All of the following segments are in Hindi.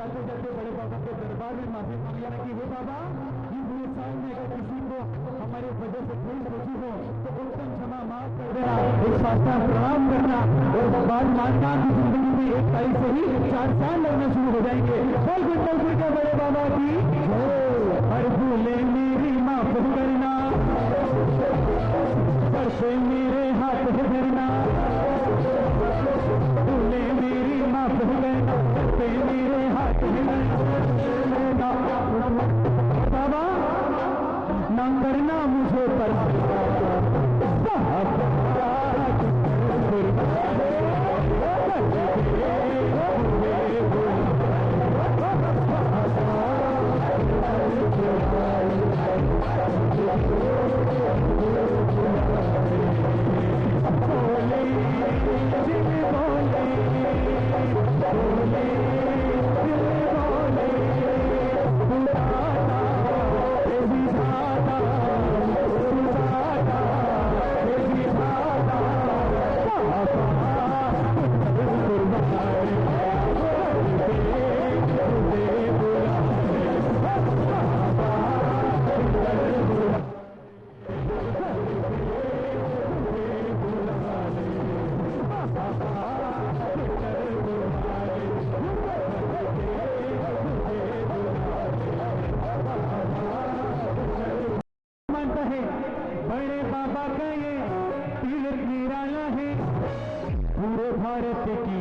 जाते जाते बड़े बाबा के दरबार में माफी मांग लेना कि हे बाबा इस साल में अगर किसी को हमारे वजह से कोई सोची हो तो उत्तम क्षमा माफ कर देना, एक साष्टांग प्रणाम करना और बात मानना कि जिंदगी में 1 तारीख से ही 4 साल लगना शुरू हो जाएंगे। बोल गुंडलपुर के बड़े बाबा की हर भूले मेरी माफ करना, सर से मेरे हाथ धरना, भूले मेरी माफ करना, सर पे मेरे हाथ धरना। बाबा ना करना मुझे पर बड़े बाबा का ये तीर्थ निराला है, पूरे भारत की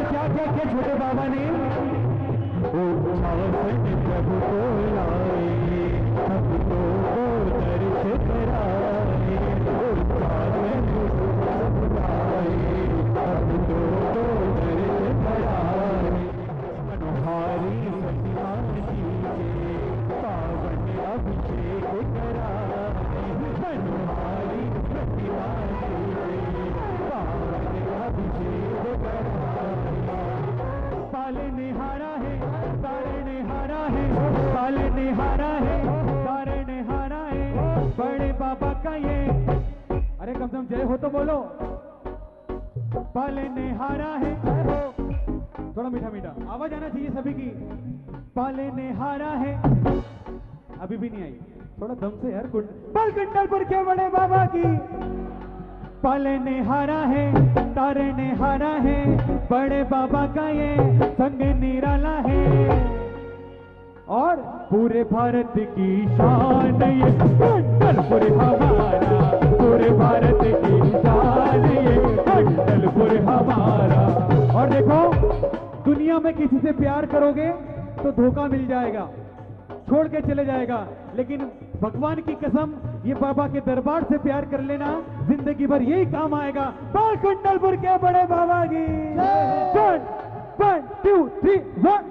क्या क्या क्या छोटे बाबा ने प्रभु को लाए, सब तो दर्श कराए, सब तो दर्श कराए। मनोहारी प्रतिमा जी के पावन अभिषेक कराए, मनोहारी प्रतिमा जी के पावन अभिषेक कराए। पालने हारा है, तारने हारा है, पालने हारा है, तारने हारा है, बड़े बाबा का ये, अरे कम से कम जय हो तो बोलो। पालने हारा है, थोड़ा मीठा मीठा आवाज आना चाहिए सभी की। पालने हारा है, अभी भी नहीं आई, थोड़ा दम से यार। कुंडलपुर के बड़े बाबा की पालने हारा है, तारने हारा है, बड़े बाबा का ये संग निराला है, और पूरे भारत की शान ये कुंडलपुर हमारा, पूरे भारत की शान ये कुंडलपुर हमारा। और देखो दुनिया में किसी से प्यार करोगे तो धोखा मिल जाएगा, छोड़ के चले जाएगा, लेकिन भगवान की कसम ये बाबा के दरबार से प्यार कर लेना, जिंदगी भर यही काम आएगा। बाल कुंडलपुर के बड़े बाबा की 1 2 3 1।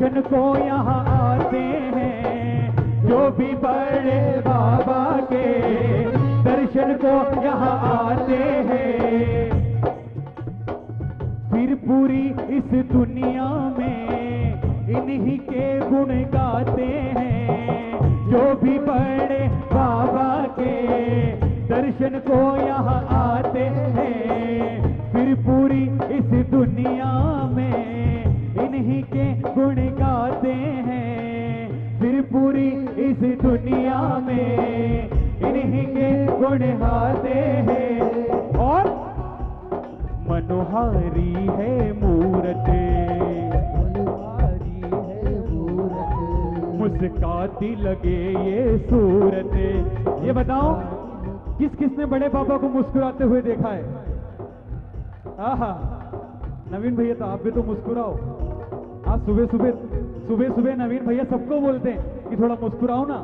दर्शन को यहाँ आते हैं जो भी बड़े बाबा के दर्शन को यहाँ आते हैं। फिर पूरी इस दुनिया में इन्हीं के गुण गाते हैं जो भी बड़े बाबा के दर्शन को यहाँ आते हैं। फिर पूरी इस दुनिया में इन्हीं के गुण गाते हैं। फिर पूरी इस दुनिया में इन्हीं के गुण गाते हैं। और मनोहारी है मूरत, मनोहारी है मूरत, मुस्काती लगे ये सूरत। ये बताओ किस किसने बड़े बाबा को मुस्कुराते हुए देखा है? आहा, नवीन भैया तो आप भी तो मुस्कुराओ। आप सुबह सुबह नवीन भैया सबको बोलते हैं कि थोड़ा मुस्कुराओ ना,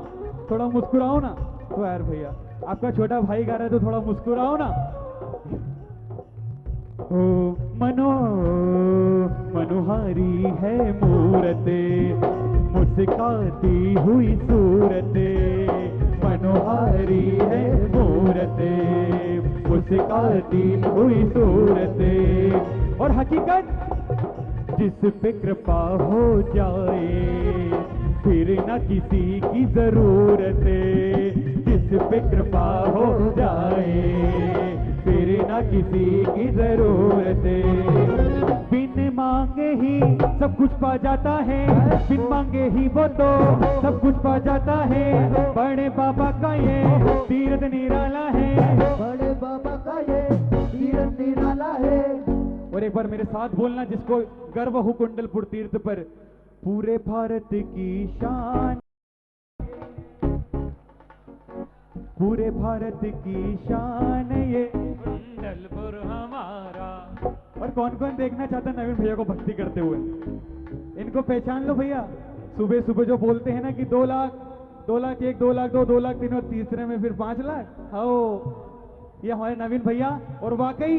थोड़ा मुस्कुराओ ना। तो यार भैया आपका छोटा भाई गा रहा है तो थोड़ा मुस्कुराओ ना। ओ मनोहारी है मूरत, मुस्काती हुई सूरत। मनोहारी है मूरत, मुस्काती हुई सूरत। और हकीकत जिस पे कृपा हो जाए फिर न किसी की जरूरत। जिस पे कृपा हो जाए फिर न किसी की जरूरत। बिन मांगे ही सब कुछ पा जाता है, बिन मांगे ही वो तो सब कुछ पा जाता है। बड़े बाबा का ये तीर्थ निराला है, बड़े बाबा का ये तीर्थ निराला है। और एक बार मेरे साथ बोलना जिसको गर्व हो कुंडलपुर तीर्थ पर। पूरे भारत की शान, पूरे भारत की शान ये कुंडलपुर हमारा। और कौन कौन देखना चाहता है नवीन भैया को भक्ति करते हुए? इनको पहचान लो भैया। सुबह सुबह जो बोलते हैं ना कि 2 लाख 2 लाख 1 2 लाख 2 2 लाख 3 और तीसरे में फिर 5 लाख। आओ, ये हमारे नवीन भैया। और वाकई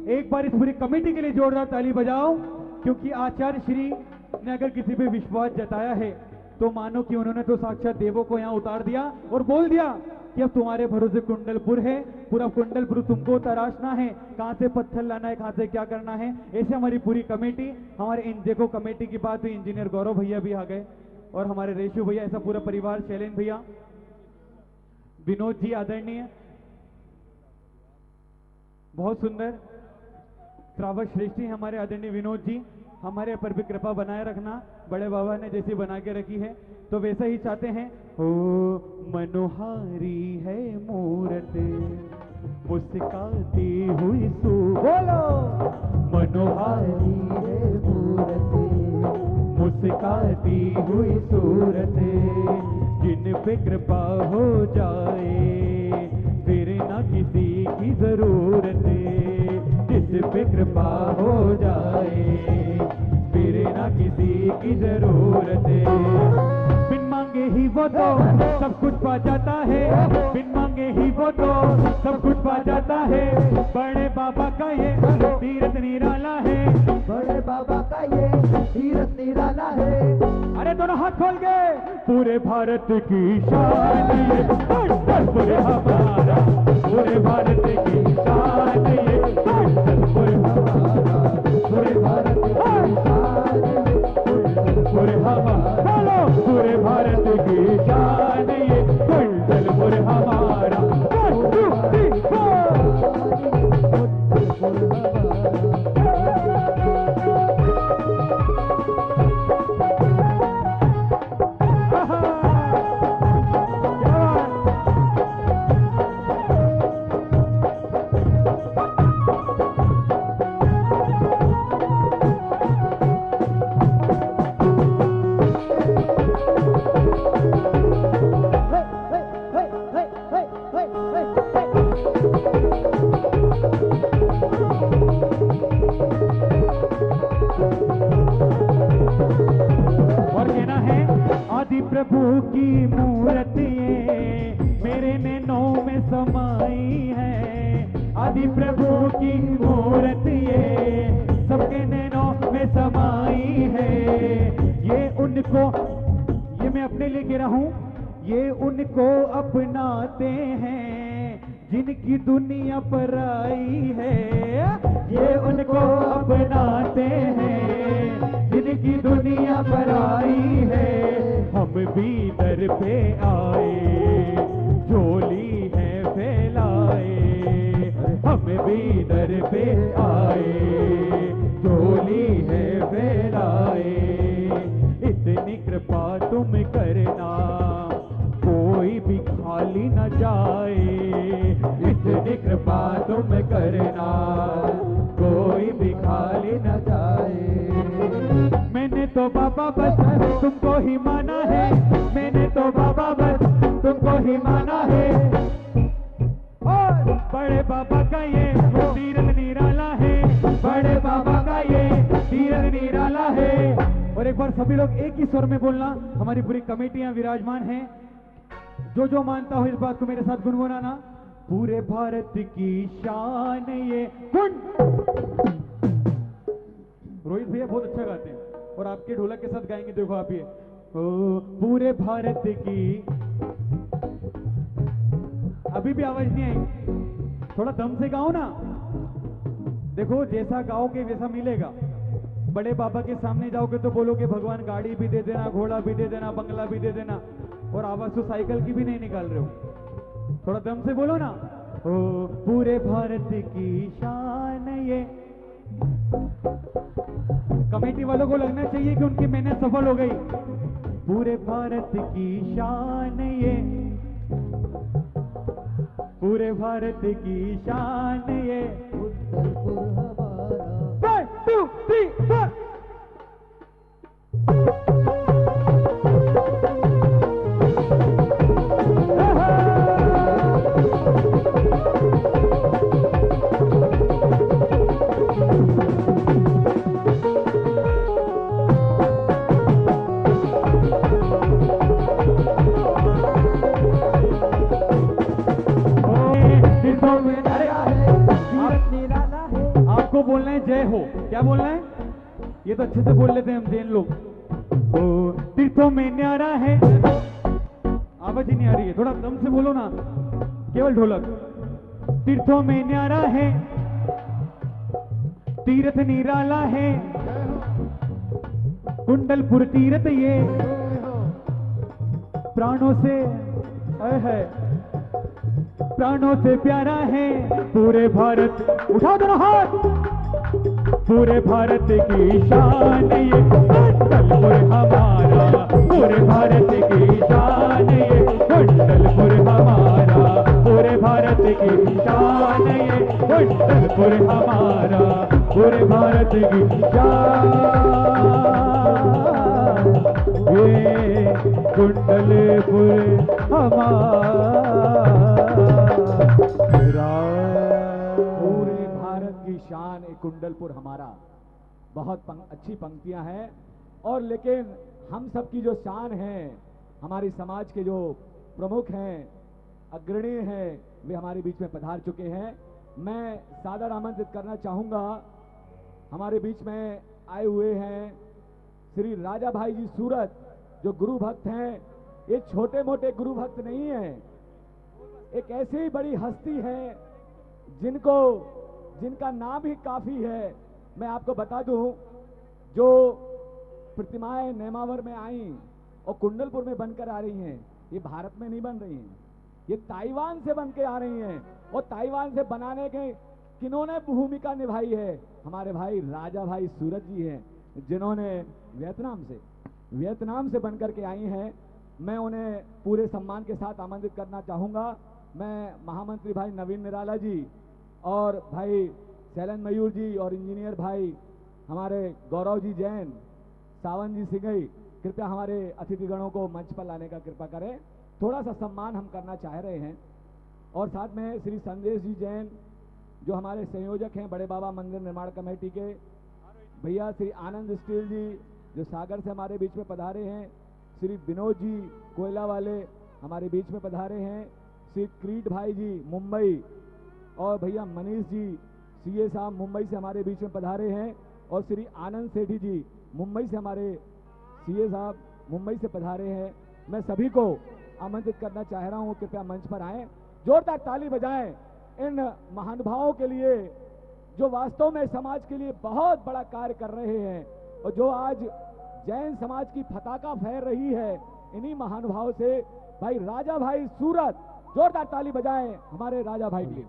एक बार इस पूरी कमेटी के लिए जोरदार ताली बजाओ, क्योंकि आचार्य श्री ने अगर किसी पे विश्वास जताया है तो मानो कि उन्होंने तो साक्षात देवों को यहाँ उतार दिया और बोल दिया कि अब तुम्हारे भरोसे कुंडलपुर है। पूरा कुंडलपुर तुमको तराशना है, कहां से पत्थर लाना है, कहां से क्या करना है। ऐसे हमारी पूरी कमेटी, हमारे देखो कमेटी की बात हुई, इंजीनियर गौरव भैया भी आ गए और हमारे रेशु भैया, ऐसा पूरा परिवार, शैलेन भैया, विनोद जी आदरणीय, बहुत सुंदर, श्रावक श्रेष्ठी हमारे आदरणीय विनोद जी। हमारे पर भी कृपा बनाए रखना, बड़े बाबा ने जैसी बना के रखी है तो वैसा ही चाहते हैं। ओ मनोहारी है मूरत, मुस्काती हुई बोलो। मनोहारी है मूरत, मुस्काती हुई सूरत। जिन पे कृपा हो जाए फिर न किसी की जरूरत। जिस पे कृपा हो जाए फिर न किसी की जरूरत। बिन मांगे ही वो तो सब कुछ पा जाता है, बिन मांगे ही वो तो सब कुछ पा जाता है। बड़े बाबा का ये तीर्थ निराला है, बड़े बाबा का ये तीर्थ निराला है। अरे दोनों हाथ खोल के। पूरे भारत की शान ये कुंडलपुर हमारा, पूरे भारत की शान ये कुंडलपुर हमारा, पूरे भारत की शान ये कुंडलपुर हमारा। पूरे भारत की शान ये कुंडलपुर हमारा। 1 2 3 प्रभु की मूरत ये मेरे नैनों में समाई है। आदि प्रभु की मूरत ये सबके नैनों में समाई है। ये उनको, ये मैं अपने लिए कह रहा हूं, ये उनको अपनाते हैं जिनकी दुनिया पर आई है। ये उनको अपनाते हैं जिनकी दुनिया पर आई है। हम भी दर पे आए, झोली है फैलाए। हम भी दर पे आए, झोली है फैलाए। इतनी कृपा तुम करना, कोई भी खाली न जाए। इतनी कृपा तुम करना, कोई भी खाली न जाए। मैंने तो बाबा बस तुमको ही माना है। मैंने तो बाबा बस तुमको ही माना है। और बड़े बाबा का ये तीरथ निराला है। बड़े बाबा का ये तीरथ निराला है। और एक बार सभी लोग एक ही स्वर में बोलना। हमारी पूरी कमेटियां विराजमान हैं। जो मानता हो इस बात को मेरे साथ गुनगुनाना। पूरे भारत की शान ये कुंड। रोहित भैया बहुत अच्छा गाते हैं और आपके ढोलक के साथ गाएंगे। देखो आप ये पूरे भारत की। अभी भी आवाज नहीं आई, थोड़ा दम से गाओ ना। देखो जैसा गाओगे वैसा मिलेगा। बड़े बाबा के सामने जाओगे तो बोलोगे भगवान गाड़ी भी दे देना, घोड़ा भी दे देना, बंगला भी दे देना, और आवाज तो साइकिल की भी नहीं निकाल रहे हो। थोड़ा दम से बोलो ना। ओ पूरे भारत की शान ये। कमेटी वालों को लगना चाहिए कि उनकी मेहनत सफल हो गई। पूरे भारत की शान ये, पूरे भारत की शान ये। 1 2 3 4। आपको बोलना है जय हो। क्या बोलना है? ये तो अच्छे से बोल लेते हैं हम जैन लोग। ओ तीर्थों में न्यारा है। आवाज ही नहीं आ रही है, थोड़ा दम से बोलो ना, केवल ढोलक। तीर्थों में न्यारा है, तीर्थ निराला है। कुंडलपुर तीर्थ ये प्राणों से है, प्राणों से प्यारा है। पूरे भारत, उठा दो हाथ। पूरे भारत की शान ये कुंडलपुर हमारा। पूरे भारत की शान ये कुंडलपुर हमारा। पूरे भारत की शान ये कुंडलपुर हमारा। पूरे भारत की शान ये कुंडलपुर हमारा। पूरे भारत की शान एक कुंडलपुर हमारा। बहुत अच्छी पंक्तियां हैं। और लेकिन हम सब की जो शान है, हमारी समाज के जो प्रमुख हैं, अग्रणी हैं, वे हमारे बीच में पधार चुके हैं। मैं सादर आमंत्रित करना चाहूंगा। हमारे बीच में आए हुए हैं श्री राजा भाई जी सूरत, जो गुरु भक्त हैं। ये छोटे मोटे गुरु भक्त नहीं हैं, एक ऐसी बड़ी हस्ती है जिनका नाम ही काफी है। मैं आपको बता दूं, जो प्रतिमाएं नेमावर में आई और कुंडलपुर में बनकर आ रही हैं, ये भारत में नहीं बन रही हैं, ये ताइवान से बन के आ रही हैं। और ताइवान से बनाने के किन्होंने भूमिका निभाई है? हमारे भाई राजा भाई सूरत जी हैं, जिन्होंने वियतनाम से बनकर के आई हैं। मैं उन्हें पूरे सम्मान के साथ आमंत्रित करना चाहूंगा। मैं महामंत्री भाई नवीन निराला जी और भाई शैलन मयूर जी और इंजीनियर भाई हमारे गौरव जी जैन, सावन जी सिंघई, कृपया हमारे अतिथिगणों को मंच पर लाने का कृपा करें। थोड़ा सा सम्मान हम करना चाह रहे हैं। और साथ में श्री संदेश जी जैन, जो हमारे संयोजक हैं बड़े बाबा मंदिर निर्माण कमेटी के। भैया श्री आनंद स्टील जी, जो सागर से हमारे बीच में पधारे हैं। श्री विनोद जी कोयला वाले हमारे बीच में पधारे हैं। श्री क्रीट भाई जी मुंबई, और भैया मनीष जी सीए साहब मुंबई से हमारे बीच में पधारे हैं। और श्री आनंद सेठी जी मुंबई से हमारे सीए साहब मुंबई से पधारे हैं, मैं सभी को आमंत्रित करना चाह रहा हूं, कृपया मंच पर आएं, जोरदार ताली बजाएं इन महानुभावों के लिए जो वास्तव में समाज के लिए बहुत बड़ा कार्य कर रहे हैं और जो आज जैन समाज की पताका फहर रही है। इन्हीं महानुभाव से भाई राजा भाई सूरत, जोरदार ताली बजाएं हमारे राजा भाई के लिए।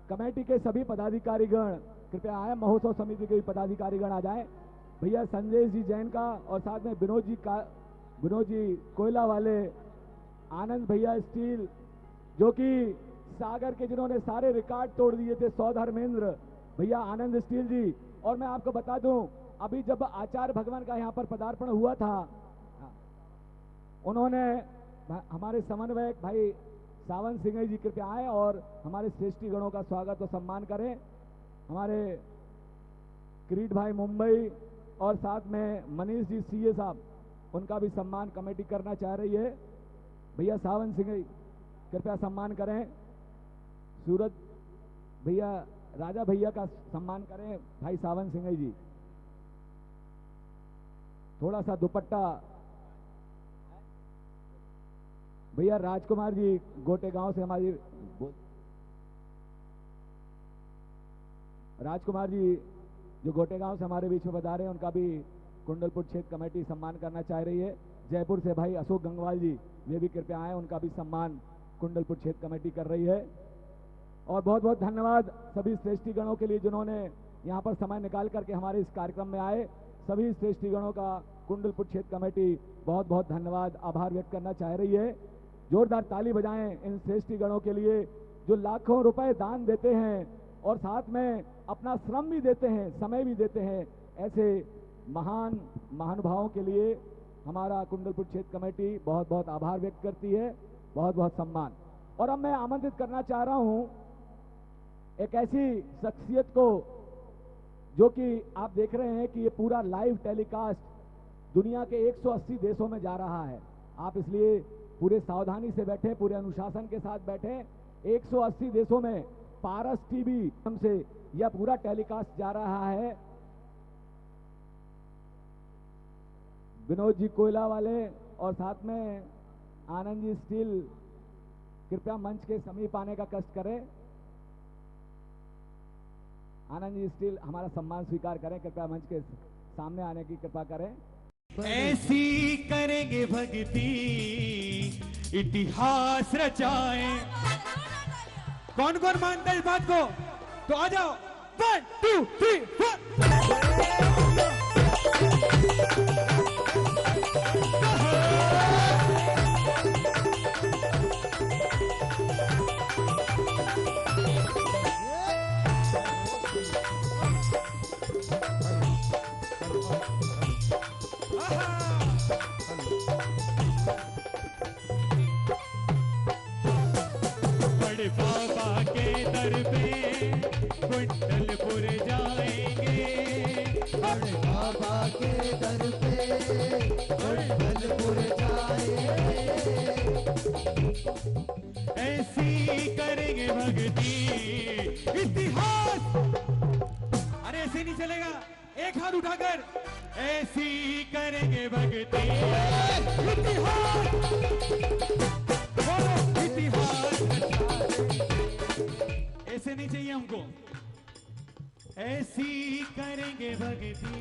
कमेटी के सभी पदाधिकारीगण कृपया आए, महोत्सव समिति के पदाधिकारीगण आ जाएं। भैया संजय जी जैन का और साथ में विनोद जी कोयला वाले, आनंद भैया स्टील जो कि सागर के जिन्होंने सारे रिकॉर्ड तोड़ दिए थे, सौधर्मेंद्र भैया आनंद स्टील जी। और मैं आपको बता दूं, अभी जब आचार्य भगवान का यहाँ पर पदार्पण हुआ था, उन्होंने हमारे समन्वयक भाई सावन सिंह जी कृपया आए और हमारे श्रेष्ठी गणों का स्वागत और सम्मान करें। हमारे किरीट भाई मुंबई और साथ में मनीष जी सीए साहब, उनका भी सम्मान कमेटी करना चाह रही है। भैया सावन सिंह कृपया सम्मान करें। सूरत भैया, राजा भैया का सम्मान करें भाई सावन सिंह जी। थोड़ा सा दुपट्टा भैया राजकुमार जी गोटे गांव से, हमारी राजकुमार जी जो गोटे गांव से हमारे बीच में बता रहे हैं, उनका भी कुंडलपुर क्षेत्र कमेटी सम्मान करना चाह रही है। जयपुर से भाई अशोक गंगवाल जी, वे भी कृपया आए, उनका भी सम्मान कुंडलपुर क्षेत्र कमेटी कर रही है। और बहुत बहुत धन्यवाद सभी श्रेष्ठी गणों के लिए जिन्होंने यहाँ पर समय निकाल करके हमारे इस कार्यक्रम में आए। सभी श्रेष्ठी गणों का कुंडलपुर क्षेत्र कमेटी बहुत बहुत धन्यवाद, आभार व्यक्त करना चाह रही है। जोरदार ताली बजाएं इन श्रेष्ठी गणों के लिए जो लाखों रुपए दान देते हैं और साथ में अपना श्रम भी देते हैं, समय भी देते हैं। ऐसे महान महानुभावों के लिए हमारा कुंडलपुर क्षेत्र कमेटी बहुत बहुत आभार व्यक्त करती है, बहुत बहुत सम्मान। और अब मैं आमंत्रित करना चाह रहा हूं एक ऐसी शख्सियत को जो कि आप देख रहे हैं कि ये पूरा लाइव टेलीकास्ट दुनिया के 180 देशों में जा रहा है। आप इसलिए पूरे सावधानी से बैठे, पूरे अनुशासन के साथ बैठे। 180 देशों में पारस टीवी से यह पूरा टेलीकास्ट जा रहा है। विनोद जी कोयला वाले और साथ में आनंद जी स्टील कृपया मंच के समीप आने का कष्ट करें। आनंद जी स्टील हमारा सम्मान स्वीकार करें, कृपया मंच के सामने आने की कृपा करें। ऐसी करेंगे भक्ति इतिहास रचाए। कौन कौन मानता है इस बात को? तो आ जाओ, 1 2 3 4। बाबा के दर पे कुंडलपुर जाएंगे, बड़े बाबा के दर पे कुंडलपुर जाएंगे। ऐसी करेंगे भक्ति इतिहास। अरे ऐसे नहीं चलेगा, एक हाथ उठाकर ऐसी करेंगे भक्ति इतिहास। बोलो इतिहास। ऐसे नहीं चाहिए हमको, ऐसी करेंगे भक्ति।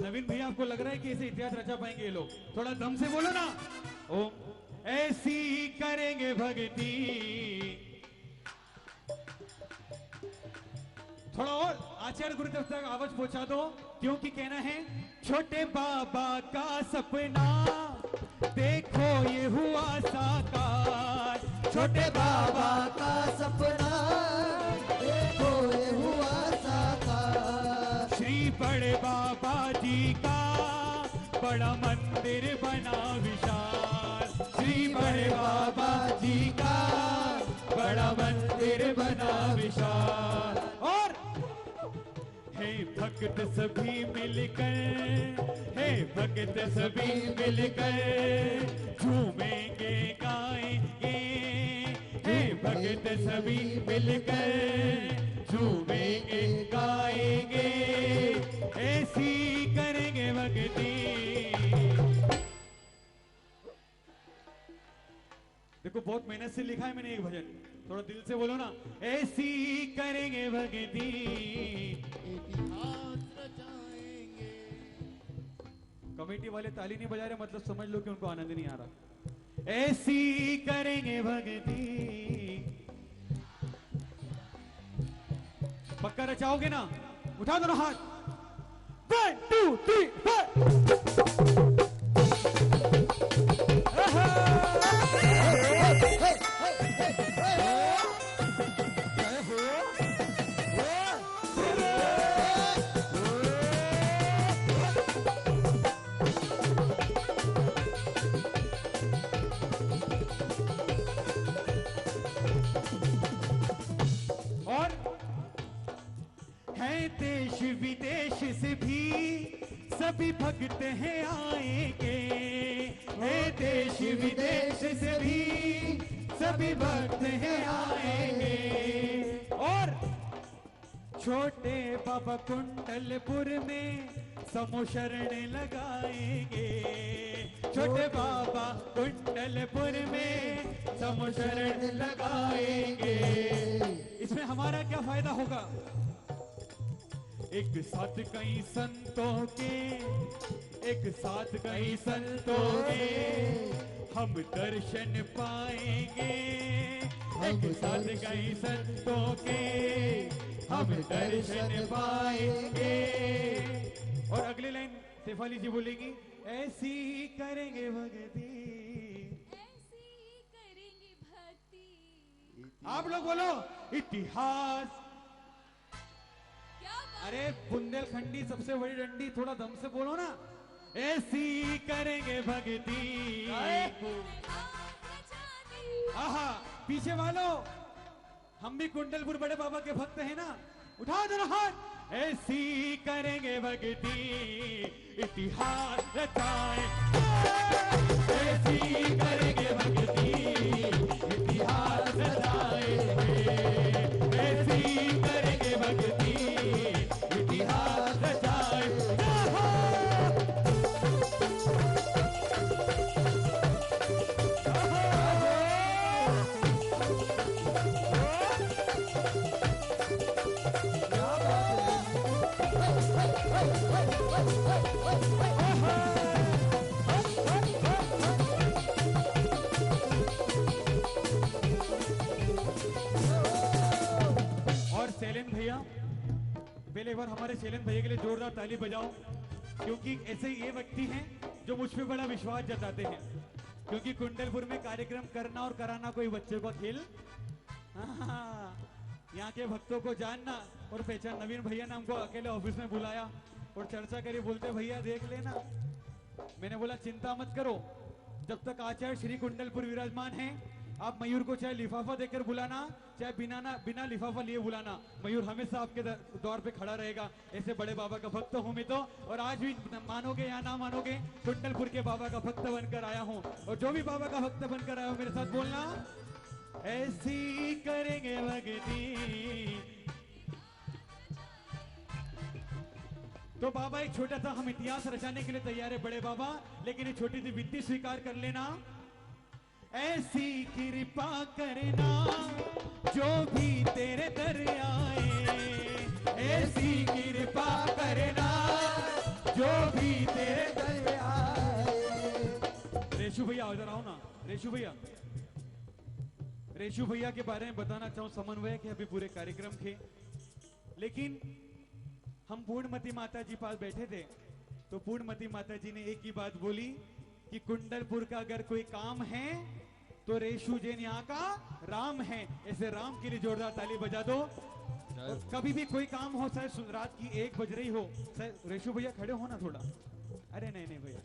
नवीन भैया, आपको लग रहा है कि ऐसे इतिहास रचा पाएंगे ये लोग? थोड़ा दम से बोलो ना। ओ ऐसी करेंगे भक्ति। थोड़ा और आचार्य गुरुदेव तक आवाज पहुंचा दो, क्योंकि कहना है छोटे बाबा का सपना देखो ये हुआ साकार। छोटे बाबा का सपना देखो ये हुआ साकार। श्री बड़े बाबा जी का बड़ा मंदिर बना विशाल। श्री बड़े बाबा जी का बड़ा मंदिर बना विशाल। और हे भक्त सभी मिलकर, हे भक्त सभी मिलकर झूमेंगे गाएंगे। हे भक्त सभी मिलकर झूमेंगे गाएंगे ऐसी करेंगे भक्ति। देखो बहुत मेहनत से लिखा है मैंने एक भजन, थोड़ा दिल से बोलो ना, ऐसी करेंगे भक्ति इतिहास रचाएंगे। कमेटी वाले ताली नहीं बजा रहे, मतलब समझ लो कि उनको आनंद नहीं आ रहा। ऐसी करेंगे भक्ति, पक्का रचाओगे ना? उठा दो ना हाथ। 1 2 3 4। और है देश विदेश से भी सभी भक्त हैं आएंगे, है देश विदेश से भी सभी भक्त हैं आएंगे। और छोटे बाबा कुंडलपुर में समूह शरण लगाएंगे, छोटे बाबा कुंडलपुर में समूह शरण लगाएंगे। इसमें हमारा क्या फायदा होगा? एक साथ कई संतों के, एक साथ कई संतों के हम दर्शन पाएंगे, एक साथ कई संतों के हम दर्शन पाएंगे। और अगली लाइन शेफाली जी बोलेगी, ऐसी करेंगे भक्ति, ऐसी करेंगे भक्ति। आप लोग बोलो इतिहास। क्या बात? अरे बुंदेलखंडी सबसे बड़ी डंडी, थोड़ा दम से बोलो ना, ऐसी करेंगे भक्ति। आहा पीछे वालों, हम भी कुंडलपुर बड़े बाबा के भक्त हैं ना, उठा दो ना हाथ। ऐसी करेंगे भक्ति इतिहास रचाए, ऐसी करेंगे भक्ति इतिहास रचाएंगे, ऐसी करेंगे भक्ति इतिहास रचाएंगे। और शैलेंद्र भैया, पहले एक बार हमारे शैलेंद्र भैया के लिए जोरदार ताली बजाओ, क्योंकि ऐसे ये व्यक्ति हैं जो मुझ पे बड़ा विश्वास जताते हैं। क्योंकि कुंडलपुर में कार्यक्रम करना और कराना कोई बच्चों का खेल, हाँ, यहाँ के भक्तों को जानना और पहचान। नवीन भैया ने हमको अकेले ऑफिस में बुलाया और चर्चा करी, बोलते भैया देख लेना। मैंने बोला चिंता मत करो, जब तक आचार्य श्री कुंडलपुर विराजमान हैं, आप मयूर को चाहे लिफाफा देकर बुलाना, चाहे बिना लिफाफा लिए बुलाना, मयूर हमेशा आपके दौर पे खड़ा रहेगा। ऐसे बड़े बाबा का भक्त हूं मैं तो, और आज भी मानोगे या ना मानोगे, कुंडलपुर के बाबा का भक्त बनकर आया हूं। और जो भी बाबा का भक्त बनकर आया हो, मेरे साथ बोलना, ऐसी करेंगे भक्ति। तो बाबा एक छोटा सा हम इतिहास रचाने के लिए तैयार है बड़े बाबा, लेकिन ये छोटी सी वित्ती स्वीकार कर लेना। ऐसी कृपा करना जो भी तेरे दर आए, ऐसी कृपा करना जो भी तेरे दर आए। रेशु भैया इधर आओ ना। रेशु भैया के बारे में बताना चाहूं, समन्वयक है अभी पूरे कार्यक्रम के। लेकिन हम पूर्णमती माता जी पास बैठे थे, तो पूर्णमती माता जी ने एक ही बात बोली कि कुंडलपुर का अगर कोई काम है तो रेशु जैन यहाँ का राम है। ऐसे राम के लिए जोरदार ताली बजा दो। और कभी भी कोई काम हो, शायद रात की 1 बज रही हो, शायद रेशु भैया खड़े हो ना थोड़ा। अरे नहीं भैया,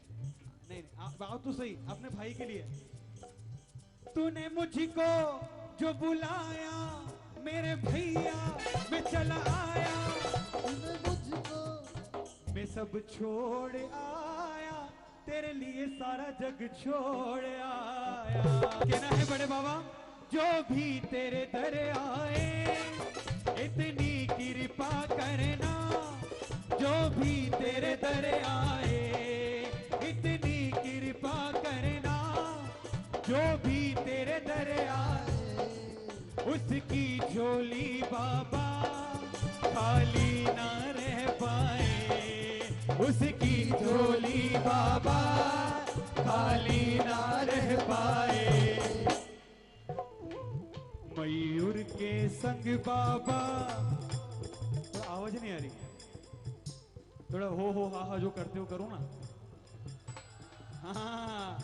नहीं आप आओ तो सही, अपने भाई के लिए। तूने मुझको जो बुलाया मेरे भैया, मैं चला आया, मैं सब छोड़ आया, तेरे लिए सारा जग छोड़ आया। कहना है बड़े बाबा, जो भी तेरे दर आए, इतनी कृपा करना जो भी तेरे दर आए, इतनी कृपा करना जो भी तेरे दर आए, उसकी झोली बाबा खाली ना रह पाए, उसकी झोली बाबा खाली ना रह पाए। मयूर के संग बाबा, थोड़ा आवाज नहीं आ रही, थोड़ा हो हा हा जो करते हो करो ना। हाँ,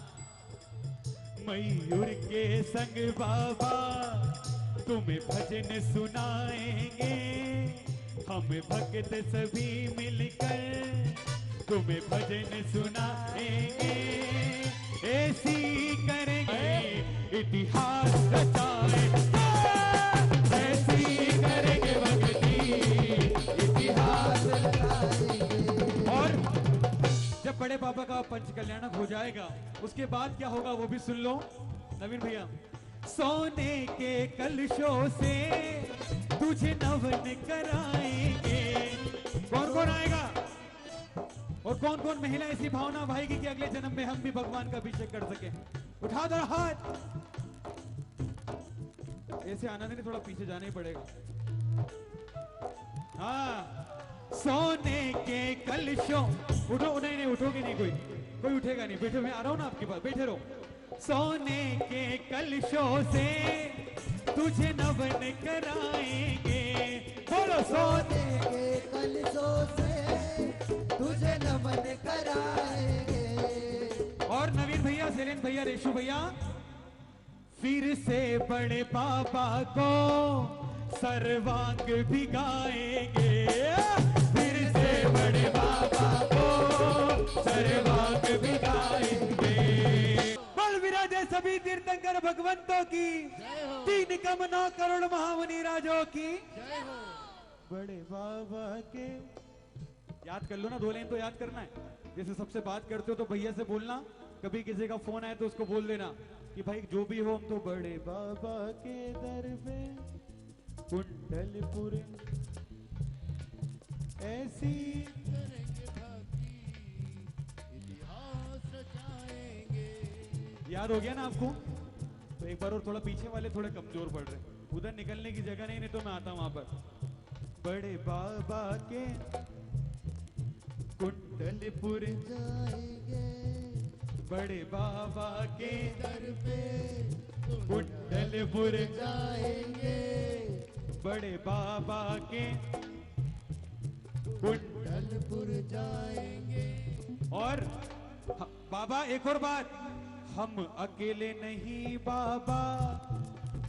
मयूर के संग बाबा तुम्हें भजन सुनाएंगे, हम भक्त सभी मिलकर तुम्हें भजन सुनाएंगे, ऐसी करेंगे इतिहास रचाएंगे, ऐसी करेंगे भक्ति इतिहास रचाएंगे। और जब बड़े बाबा का पंच कल्याणक हो जाएगा उसके बाद क्या होगा वो भी सुन लो नवीन भैया। सोने के कलशों से तुझे नवन कराएंगे। कौन कौन आएगा और कौन कौन महिला ऐसी भावना भाएगी कि अगले जन्म में हम भी भगवान का अभिषेक कर सके? उठा दो हाथ। ऐसे आनंद नहीं, थोड़ा पीछे जाना ही पड़ेगा। हाँ, सोने के कलशों, उठो। नहीं नहीं उठोगे नहीं, कोई उठेगा नहीं, बैठो, मैं आ रहा हूं ना आपके पास, बैठे रहो। सोने के कलशों से तुझे नवन कराएंगे, बोलो सोने के कलशों से तुझे नमन कराएंगे। और नवीन भैया, शैलेंद्र भैया, रेशु भैया, फिर से बड़े बाबा को सर्वांग भिगाएंगे, फिर से बड़े बाबा को सर्वांग भिगाएंगे। बल विराजे सभी तीर्थंकर भगवंतों की, 3 कम 9 करोड़ महामुनि राजों की। बड़े बाबा के याद कर लो ना, 2 लाइन तो याद करना है। जैसे सबसे बात करते हो तो भैया से बोलना, कभी किसी का फोन आए तो उसको बोल देना कि भाई जो भी हो हम तो बड़े बाबा के दर पे कुंडलपुर ऐसी करेंगे भक्ति इतिहास रचाएंगे। याद हो गया ना आपको? तो एक बार और, थोड़ा पीछे वाले थोड़े कमजोर पड़ रहे, उधर निकलने की जगह नहीं तो मैं आता हूं वहां पर। बड़े बाबा के कुंडलपुर जाएंगे बड़े बाबा के दर पे कुंडलपुर जाएंगे, बड़े बाबा के कुंडलपुर जाएंगे। और बाबा एक और बात, हम अकेले नहीं बाबा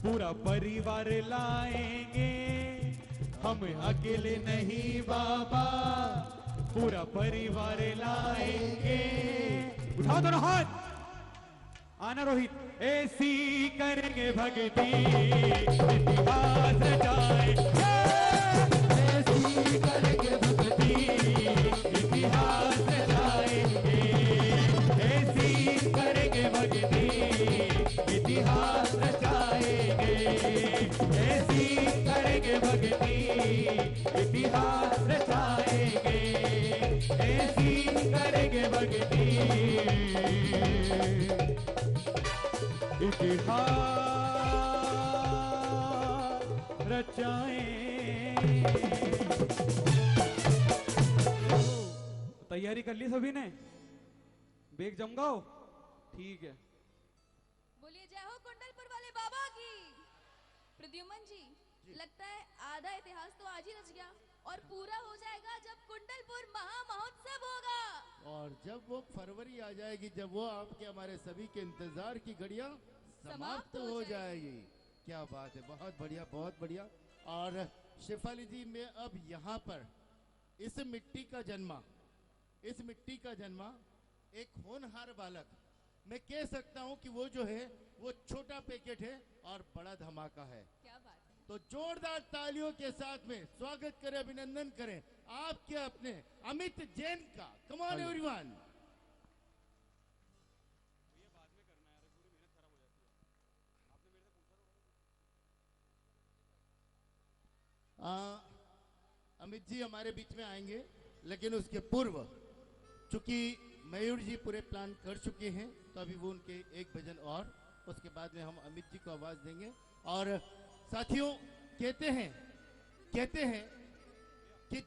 पूरा परिवार लाएंगे, हम अकेले नहीं बाबा पूरा परिवार लाएंगे। उठा दो हाथ, आना रोहित। ऐसी करेंगे भक्ति इतिहास रचाएंगे, ऐसी करेंगे भक्ति इतिहास रचाएंगे, ऐसी करेंगे भक्ति इतिहास रचाएंगे, ऐसी करेंगे भक्ति इतिहास रचाएंगे, ऐसी करेंगे भक्ति इतिहास रचाएंगे। तैयारी कर ली सभी ने? बेग जमगाओ, ठीक है। बोलिए जय हो कुंडलपुर वाले बाबा की। प्रद्युमन जी, लगता है आधा इतिहास तो आज ही रच गया और पूरा हो जाएगा जब कुंडलपुर महा महोत्सव होगा। और जब वो फरवरी आ जाएगी, जब वो आपके हमारे सभी के इंतजार की घड़ियां समाप्त हो जाएगी। क्या बात है, बहुत बढ़िया बहुत बढ़िया। और शेफाली जी, मैं अब यहाँ पर इस मिट्टी का जन्मा एक होनहार बालक, मैं कह सकता हूँ कि वो जो है वो छोटा पैकेट है और बड़ा धमाका है। क्या बात है। तो जोरदार तालियों के साथ में स्वागत करें, अभिनंदन करें आपके अपने अमित जैन का। Come on everyone. Amit ji हमारे बीच में आएंगे, लेकिन उसके पूर्व चूंकि मयूर जी पूरे प्लान कर चुके हैं, तो अभी वो उनके एक भजन और, उसके बाद में हम अमित जी को आवाज देंगे। और साथियों, कहते हैं कि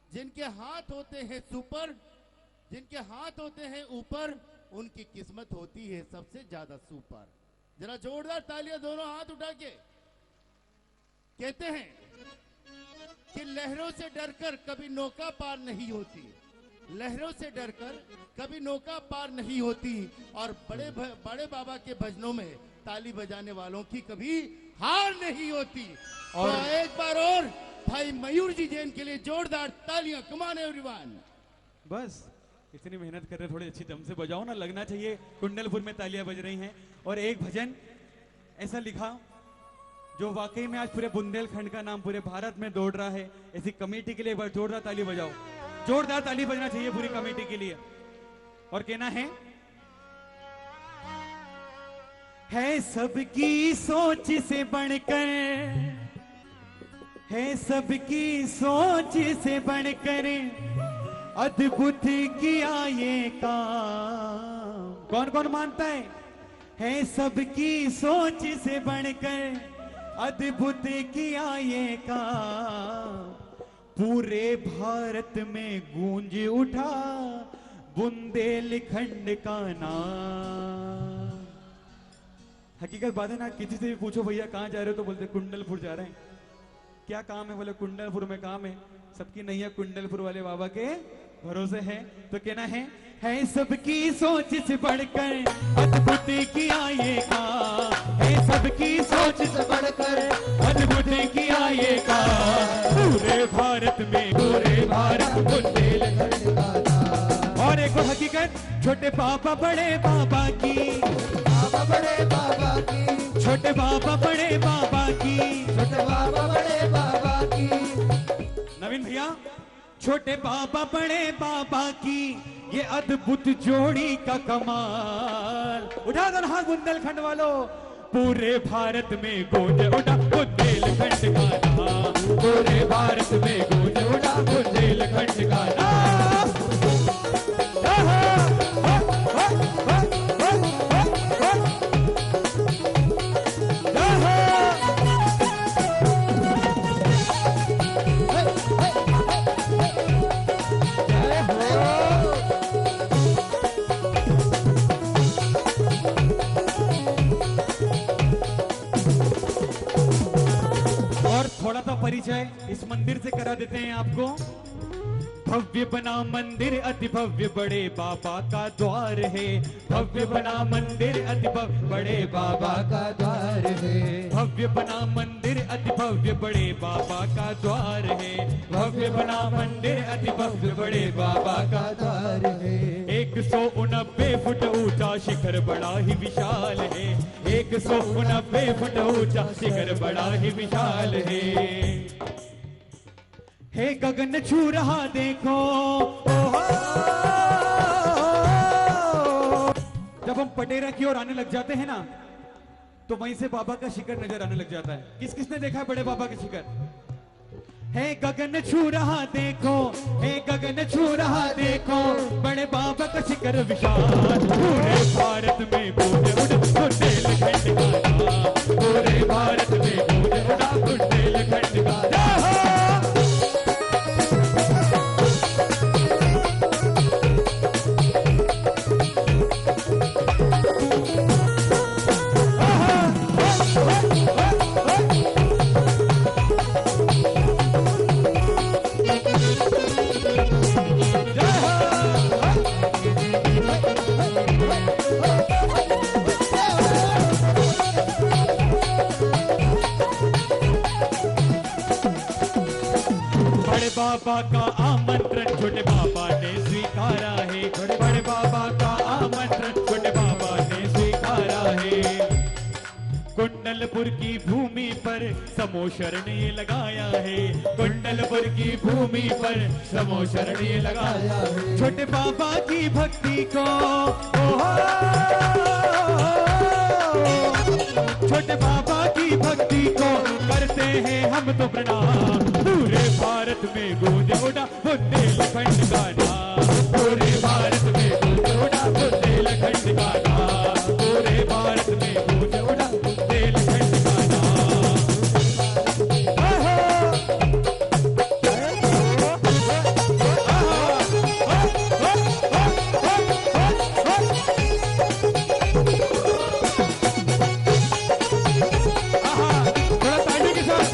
जिनके हाथ होते हैं सुपर, जिनके हाथ होते हैं ऊपर, उनकी किस्मत होती है सबसे ज्यादा सुपर। जरा जोरदार तालियां दोनों हाथ उठा के। कहते हैं कि लहरों से डरकर कभी नौका पार नहीं होती, लहरों से डरकर कभी नौका पार नहीं होती, और बड़े बाबा के भजनों में ताली बजाने वालों की कभी हार नहीं होती। और तो एक बार और भाई मयूर जी जैन के लिए जोरदार तालियां। कम ऑन एवरीवन। बस इतनी मेहनत कर रहे, थोड़ी अच्छी दम से बजाओ ना, लगना चाहिए कुंडलपुर में तालियां बज रही हैं। और एक भजन ऐसा लिखा जो वाकई में आज पूरे बुंदेलखंड का नाम पूरे भारत में दौड़ रहा है। ऐसी कमेटी के लिए एक बार जोरदार ताली बजाओ, जोरदार ताली बजना चाहिए पूरी कमेटी के लिए। और कहना है सबकी सोच से बढ़कर, है सबकी सोच से बढ़कर अद्भुत किया ये काम। कौन कौन मानता है सबकी सोच से बढ़कर अद्भुत किया ये काम। पूरे भारत में गूंज उठा बुंदेलखंड का नाम। हकीकत बात है ना, किसी से भी पूछो भैया कहाँ जा रहे हो तो बोलते कुंडलपुर जा रहे हैं। क्या काम है? बोले कुंडलपुर में काम है। सबकी नैया कुंडलपुर वाले बाबा के भरोसे है। तो कहना है सबकी सोच से बढ़कर अद्भुत किया ये काम, है सबकी सोच से बढ़कर अद्भुत किया ये काम। पूरे भारत में, पूरे भारत बुंदेलखंड का नाम। और एक हकीकत, छोटे बाबा बड़े बाबा की, बाबा बड़े बाबा की, छोटे बाबा बड़े बाबा की, छोटे बाबा बड़े बाबा की। नवीन भैया, छोटे बाबा बड़े बाबा की ये अद्भुत जोड़ी का कमाल। उठा दो हाथ बुंदेलखंड वालों। पूरे भारत में गूंज उठा बुंदेलखंड का नाम, पूरे भारत में गूंज उठा बुंदेलखंड का नाम। थोड़ा सा परिचय इस मंदिर से करा देते हैं आपको। भव्य बना मंदिर अति भव्य बड़े बाबा का द्वार है। भव्य बना मंदिर अति भव्य बड़े बाबा का द्वार है। भव्य बना मंदिर अति भव्य बड़े बाबा का द्वार है। भव्य बना मंदिर अति भव्य बड़े बाबा का द्वार है। 189 फुट ऊंचा शिखर बड़ा ही विशाल है। 189 फुट ऊंचा शिखर बड़ा ही विशाल है गगन छू रहा देखो। जब हम पटेरा की ओर आने लग जाते हैं ना, तो वहीं से बाबा का शिखर नजर आने लग जाता है। किस किसने देखा है बड़े बाबा का शिखर? है गगन छू रहा देखो, है गगन छू रहा देखो, बड़े बाबा का शिखर विशाल। पूरे भारत में गूंज उठा बुंदेलखंड का नाम। पूरे भारत में गूंज उठा बुंदेलखंड का नाम। बाबा का आमंत्रण छोटे बाबा ने स्वीकारा है। बड़े बाबा का आमंत्रण छोटे बाबा ने स्वीकारा है। कुंडलपुर की भूमि पर समो शरण ये लगाया है। कुंडलपुर की भूमि पर समो शरण ये लगाया है। छोटे बाबा की भक्ति को छोटे बाबा की भक्ति को करते हैं हम हम तो प्रणाम। पूरे भारत में गूंज उठा बुंदेलखंड का नाम, पूरे भारत में गूंज उठा बुंदेलखंड का नाम, पूरे भारत में गूंज उठा बुंदेलखंड का नाम। थोड़ा ताली के साथ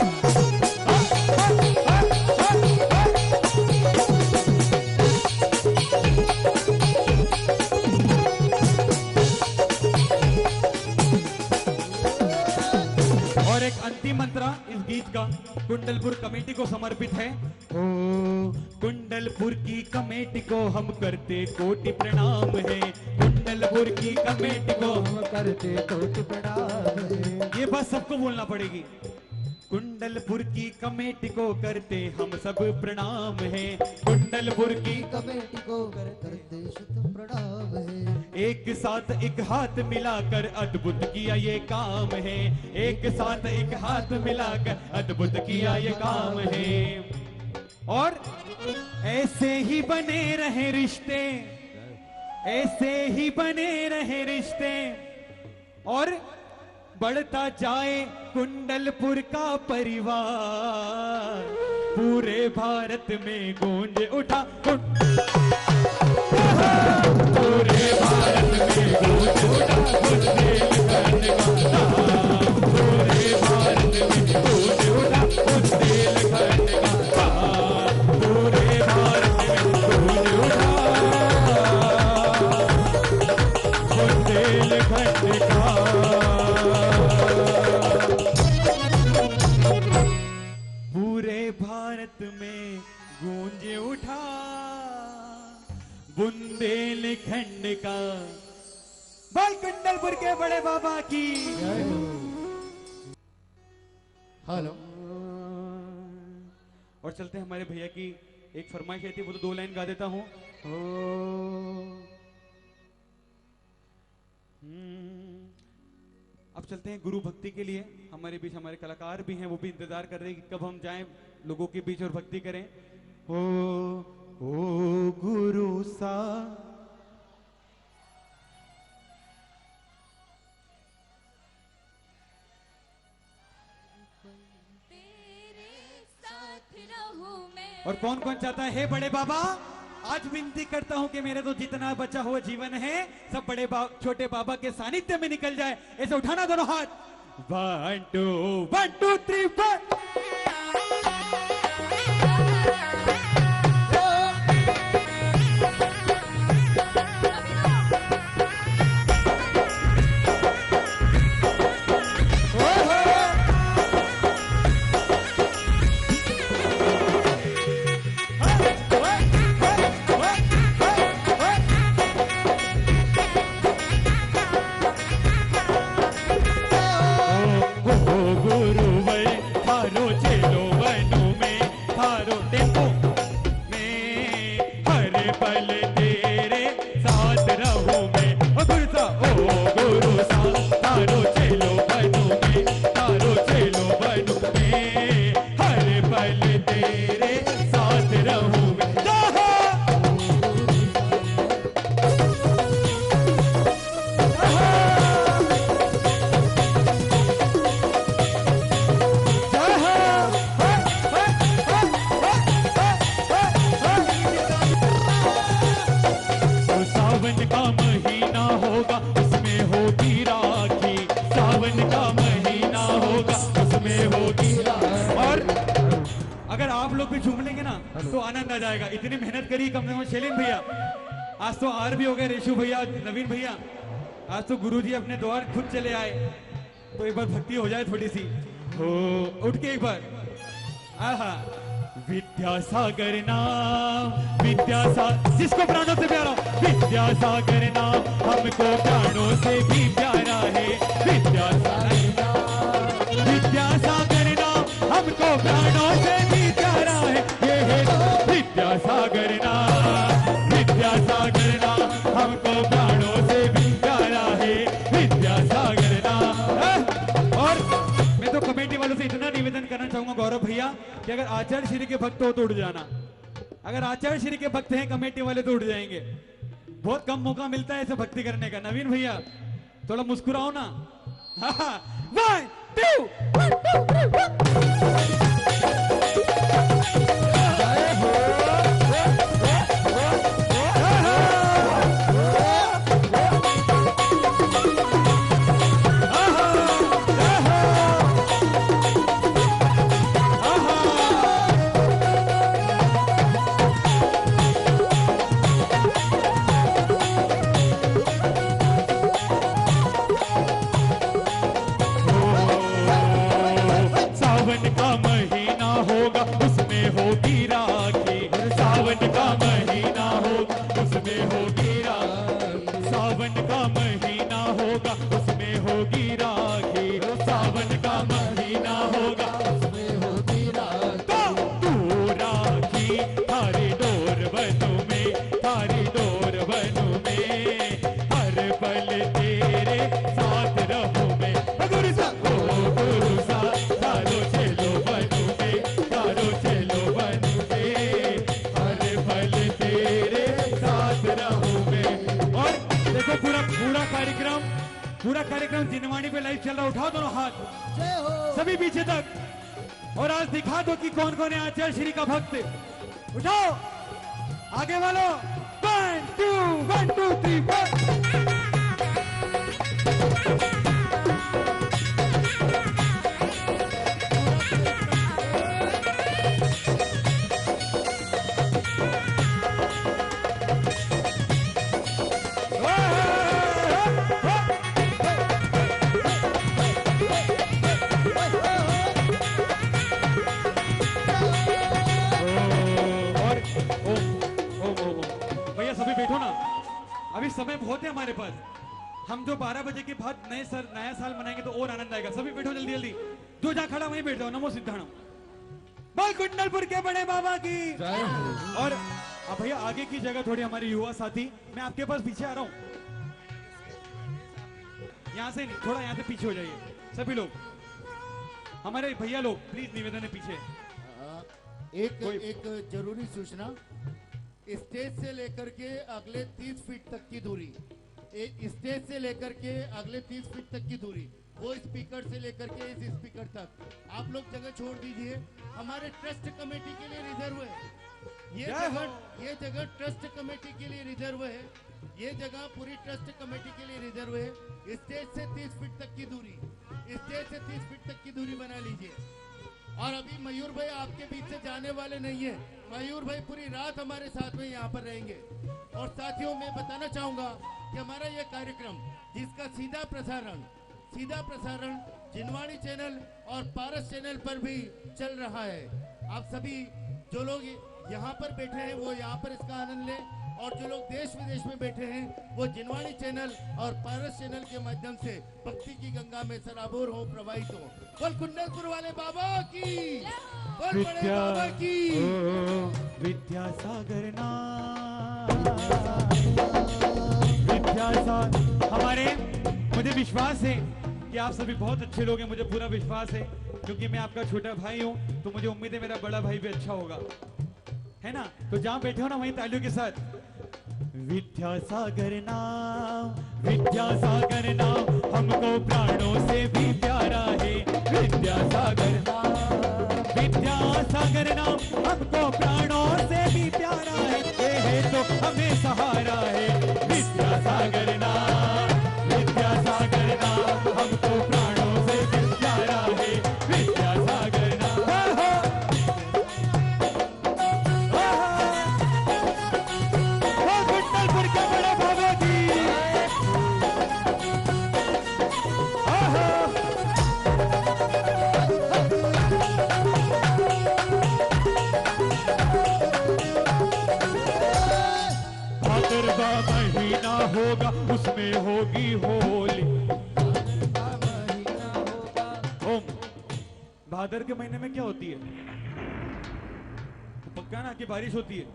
और एक अंतिम मंत्रा इस गीत का कुंडलपुर कमेटी को समर्पित है। ओ कुंडलपुर की कमेटी को हम करते कोटि प्रणाम है, कुंडलपुर की कमेटी को हम करते कोटि प्रणाम है। ये बात सबको बोलना पड़ेगी। कुंडलपुर की कमेटी को करते हम सब प्रणाम है, कुंडलपुर की कमेटी को करते शत प्रणाम है। एक साथ एक हाथ मिलाकर अद्भुत किया ये काम है, एक साथ एक हाथ मिलाकर अद्भुत किया ये काम है। और ऐसे ही बने रहे रिश्ते, ऐसे ही बने रहे रिश्ते, और बढ़ता जाए कुंडलपुर का परिवार। पूरे भारत में गूंज उठा पूरे भारत में गूंज उठा बुंदेलखंड का नाम, पूरे भारत में गूंज उठा बुंदेलखंड का नाम, पूरे भारत में गूंज उठा बुंदेलखंड का। पूरे भारत में गूंज उठा बुंदेलखंड का। बोल कुंडलपुर के बड़े बाबा की। हेलो। और चलते हैं हमारे भैया की एक फरमाइश थी, वो तो 2 लाइन गा देता हूं। अब चलते हैं गुरु भक्ति के लिए। हमारे बीच हमारे कलाकार भी हैं, वो भी इंतजार कर रहे हैं कि कब हम जाएं लोगों के बीच और भक्ति करें। ओ गुरु सा तेरे साथ रहूं मैं। और कौन कौन चाहता है हे बड़े बाबा, आज विनती करता हूं कि मेरे तो जितना बचा हुआ जीवन है सब बड़े छोटे बाबा के सानिध्य में निकल जाए। ऐसे उठाना दोनों हाथ। 1 2 1 2 3 4। तो आनंद आ जाएगा। इतनी मेहनत करी कम से कम शैलेन भैया, आज तो आर भी हो गए, रेशु भैया, नवीन भैया, आज तो गुरुजी अपने द्वार खुद चले आए। तो एक बार भक्ति हो जाए थोड़ी सी। हो उठ के एक बार। आहा विद्यासागर नाम, विद्यासागर जिसको प्राणों से प्यारा, विद्यासागर नाम हमको प्राणों से भी प्यारा है। विद्यासागर नाम, विद्यासागर नाम हमको प्राणों से भी प्यारा है। ये है विद्यासागर नाम, विद्यासागर नाम हमको प्राणों से भी प्यारा है। विद्यासागर नाम। और मैं तो कमेटी वालों से इतना निवेदन करना चाहूंगा, गौरव भैया अगर आचार्य श्री के भक्त हो तो उठ जाना, अगर आचार्य श्री के भक्त हैं कमेटी वाले तो उठ जाएंगे। बहुत कम मौका मिलता है ऐसे भक्ति करने का। नवीन भैया थोड़ा मुस्कुराओ ना। वन टू पूरा कार्यक्रम जिनवाणी पे लाइव चल रहा। उठाओ दोनों हाथ सभी पीछे तक और आज दिखा दो कि कौन कौन है आचार्य श्री का भक्त। उठाओ आगे वालों। 1 2 1 2 3 4। अभी समय बहुत है हमारे पास। हम जो 12 बजे के बाद नया साल मनाएंगे तो और आनंद आएगा। सभी बैठो जल्दी जल्दी। जो जहाँ खड़ा वहीं बैठ जाओ। नमो सिद्धाणम। बोल कुंडलपुर के बड़े बाबा की। और अब भैया आगे की जगह थोड़ी हमारे युवा साथी, मैं आपके पास पीछे आ रहा हूँ। यहाँ से नहीं, थोड़ा यहाँ से पीछे हो जाइए सभी लोग। हमारे भैया लोग प्लीज निवेदन है पीछे। एक जरूरी सूचना, स्टेज से लेकर के अगले 30 फीट तक की दूरी, स्टेज से लेकर के अगले 30 फीट तक की दूरी, वो स्पीकर से लेकर के इस स्पीकर तक आप लोग जगह छोड़ दीजिए। हमारे ट्रस्ट कमेटी के लिए रिजर्व है ये जगह ट्रस्ट कमेटी के लिए रिजर्व है। ये जगह पूरी ट्रस्ट कमेटी के लिए रिजर्व है। स्टेज से 30 फीट तक की दूरी, स्टेज से 30 फीट तक की दूरी बना लीजिए। और अभी मयूर भाई आपके बीच से जाने वाले नहीं है। मयूर भाई पूरी रात हमारे साथ में यहाँ पर रहेंगे। और साथियों मैं बताना चाहूंगा कि हमारा ये कार्यक्रम जिसका सीधा प्रसारण जिनवाणी चैनल और पारस चैनल पर भी चल रहा है। आप सभी जो लोग यहाँ पर बैठे हैं वो यहाँ पर इसका आनंद लें, और जो लोग देश विदेश में बैठे हैं वो जिनवाणी चैनल और पारस चैनल के माध्यम से भक्ति की गंगा में सराबोर हो, प्रवाहित हो। बोल कुंडलपुर वाले बाबा की, बोल बड़े बाबा की। विद्यासागर विद्यासागर हमारे, मुझे विश्वास है कि आप सभी बहुत अच्छे लोग हैं। मुझे पूरा विश्वास है क्योंकि मैं आपका छोटा भाई हूँ, तो मुझे उम्मीद है मेरा बड़ा भाई भी अच्छा होगा, है ना। तो जहाँ बैठे हो ना वहीं तालियों के साथ। विद्यासागर नाम हमको प्राणों से भी प्यारा है। विद्यासागर नाम हमको प्राणों से भी प्यारा है। ये है तो हमें सहारा है। विद्यासागर नाम हमको प्राणों से भी प्यारा है। विद्यासागर कुंडलपुर के बड़े बाबा की। भादरवा महीना होगा उसमें होगी होली। ओम, भादर के महीने में क्या होती है? पक्का ना कि बारिश होती है?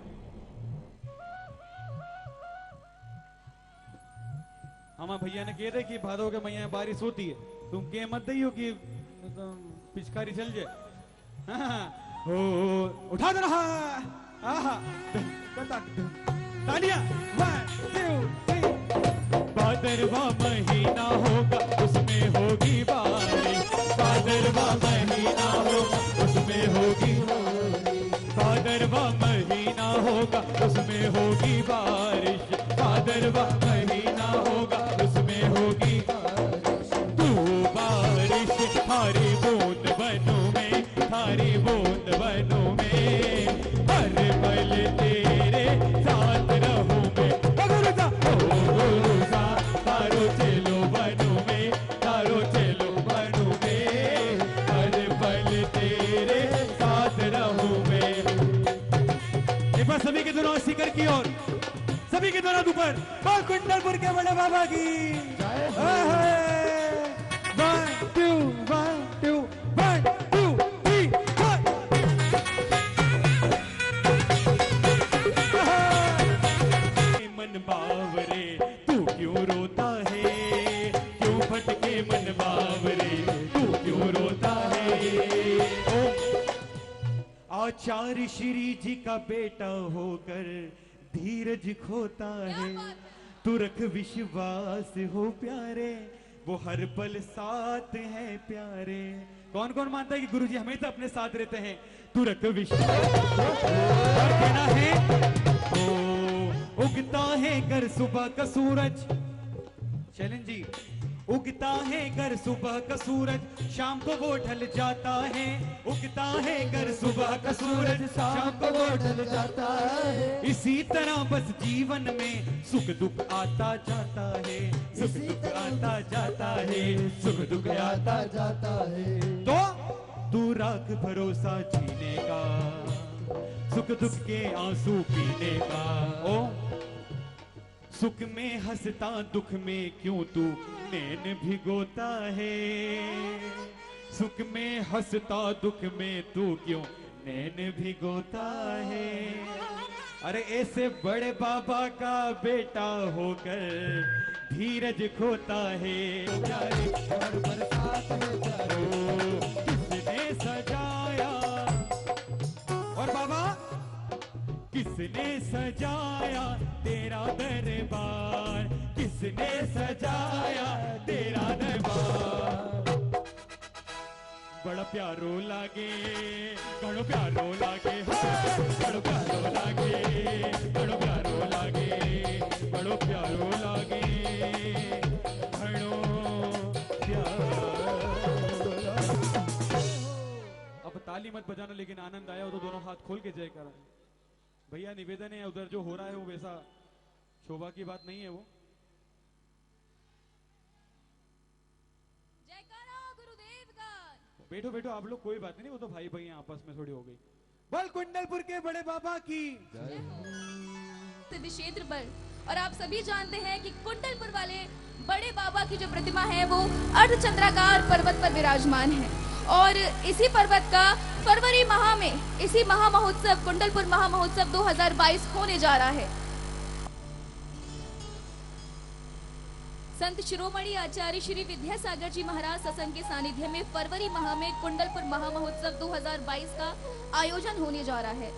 हमारे भैया ने कह रहे कि भादों के महीने में बारिश होती है। तुम के मत दई हो कि पिचकारी चल जाए। हो उठा दो ना आहा तालियां 1 2 3 भादरवा महीना होगा उसमें होगी बारिश भादरवा महीना होगा उसमें होगी भादरवा महीना होगा उसमें होगी बारिश भादरवा महीना होगा उसमें होगी तू बारिश थारी बूंद बनों में थारी बूंद बनों में हर पल तेरे साथ रहूं मैं गुरुजा तारो चलो बनों में तारो चलो बनों में हर पल तेरे साथ रहूं मैं। एक बार सभी के दोनों सिकर की ओर सभी के दोनों ऊपर बाल कुंडलपुर के बड़े बाबा की 1 2 1 2 1 2 3 4 मन बावरे तू क्यों रोता है क्यों भटके मन बावरे तू क्यों रोता है ओ आचार्य श्री जी का बेटा होकर धीरज खोता है तू रख विश्वास हो प्यारे वो हर पल साथ है प्यारे। कौन कौन मानता है कि गुरुजी हमेशा अपने साथ रहते हैं? तू रख विश्वास और कहना है ओ उगता है घर सुबह का सूरज शैलेंद्र जी उगता है घर सुबह का सूरज शाम को वो ढल जाता है उगता है घर सुबह का सूरज शाम को वो ढल जाता है इसी तरह बस जीवन में सुख दुख आता जाता है सुख दुख आता जाता है सुख दुख आता जाता है तो तू रख भरोसा जीने का सुख दुख के आंसू पीने का ओ सुख में हंसता दुख में क्यों तू नैन भिगोता है सुख में हंसता दुख में तू क्यों नैन भिगोता है अरे ऐसे बड़े बाबा का बेटा होकर धीरज खोता है किसने सजाया और बाबा किसने सजाया तेरा दरबार किसने सजाया तेरा दरबार बड़ा प्यारो लागे बड़ो प्यारो लागे बड़ो प्यारो लागे बड़ो प्यारो लागे बड़ो प्यारो लागे बड़ो प्यारो अब ताली मत बजाना लेकिन आनंद आया हो तो दोनों हाथ खोल के जय करा भैया निवेदन है उधर जो हो रहा है वो वैसा शोभा की बात नहीं है वो जयकारा गुरुदेव का बैठो बैठो आप लोग कोई बात नहीं वो तो भाई भाई आपस में थोड़ी हो गई बल कुंडलपुर के बड़े बाबा की सिद्ध क्षेत्र पर और आप सभी जानते हैं कि कुंडलपुर वाले बड़े बाबा की जो प्रतिमा है वो अर्धचंद्राकार पर्वत पर विराजमान है और इसी पर्वत का फरवरी माह में इसी महा महोत्सव कुंडलपुर महा महोत्सव 2022 होने जा रहा है। संत शिरोमणि आचार्य श्री विद्यासागर जी महाराज सत्संग के सानिध्य में फरवरी माह में कुंडलपुर महा महोत्सव 2022 का आयोजन होने जा रहा है।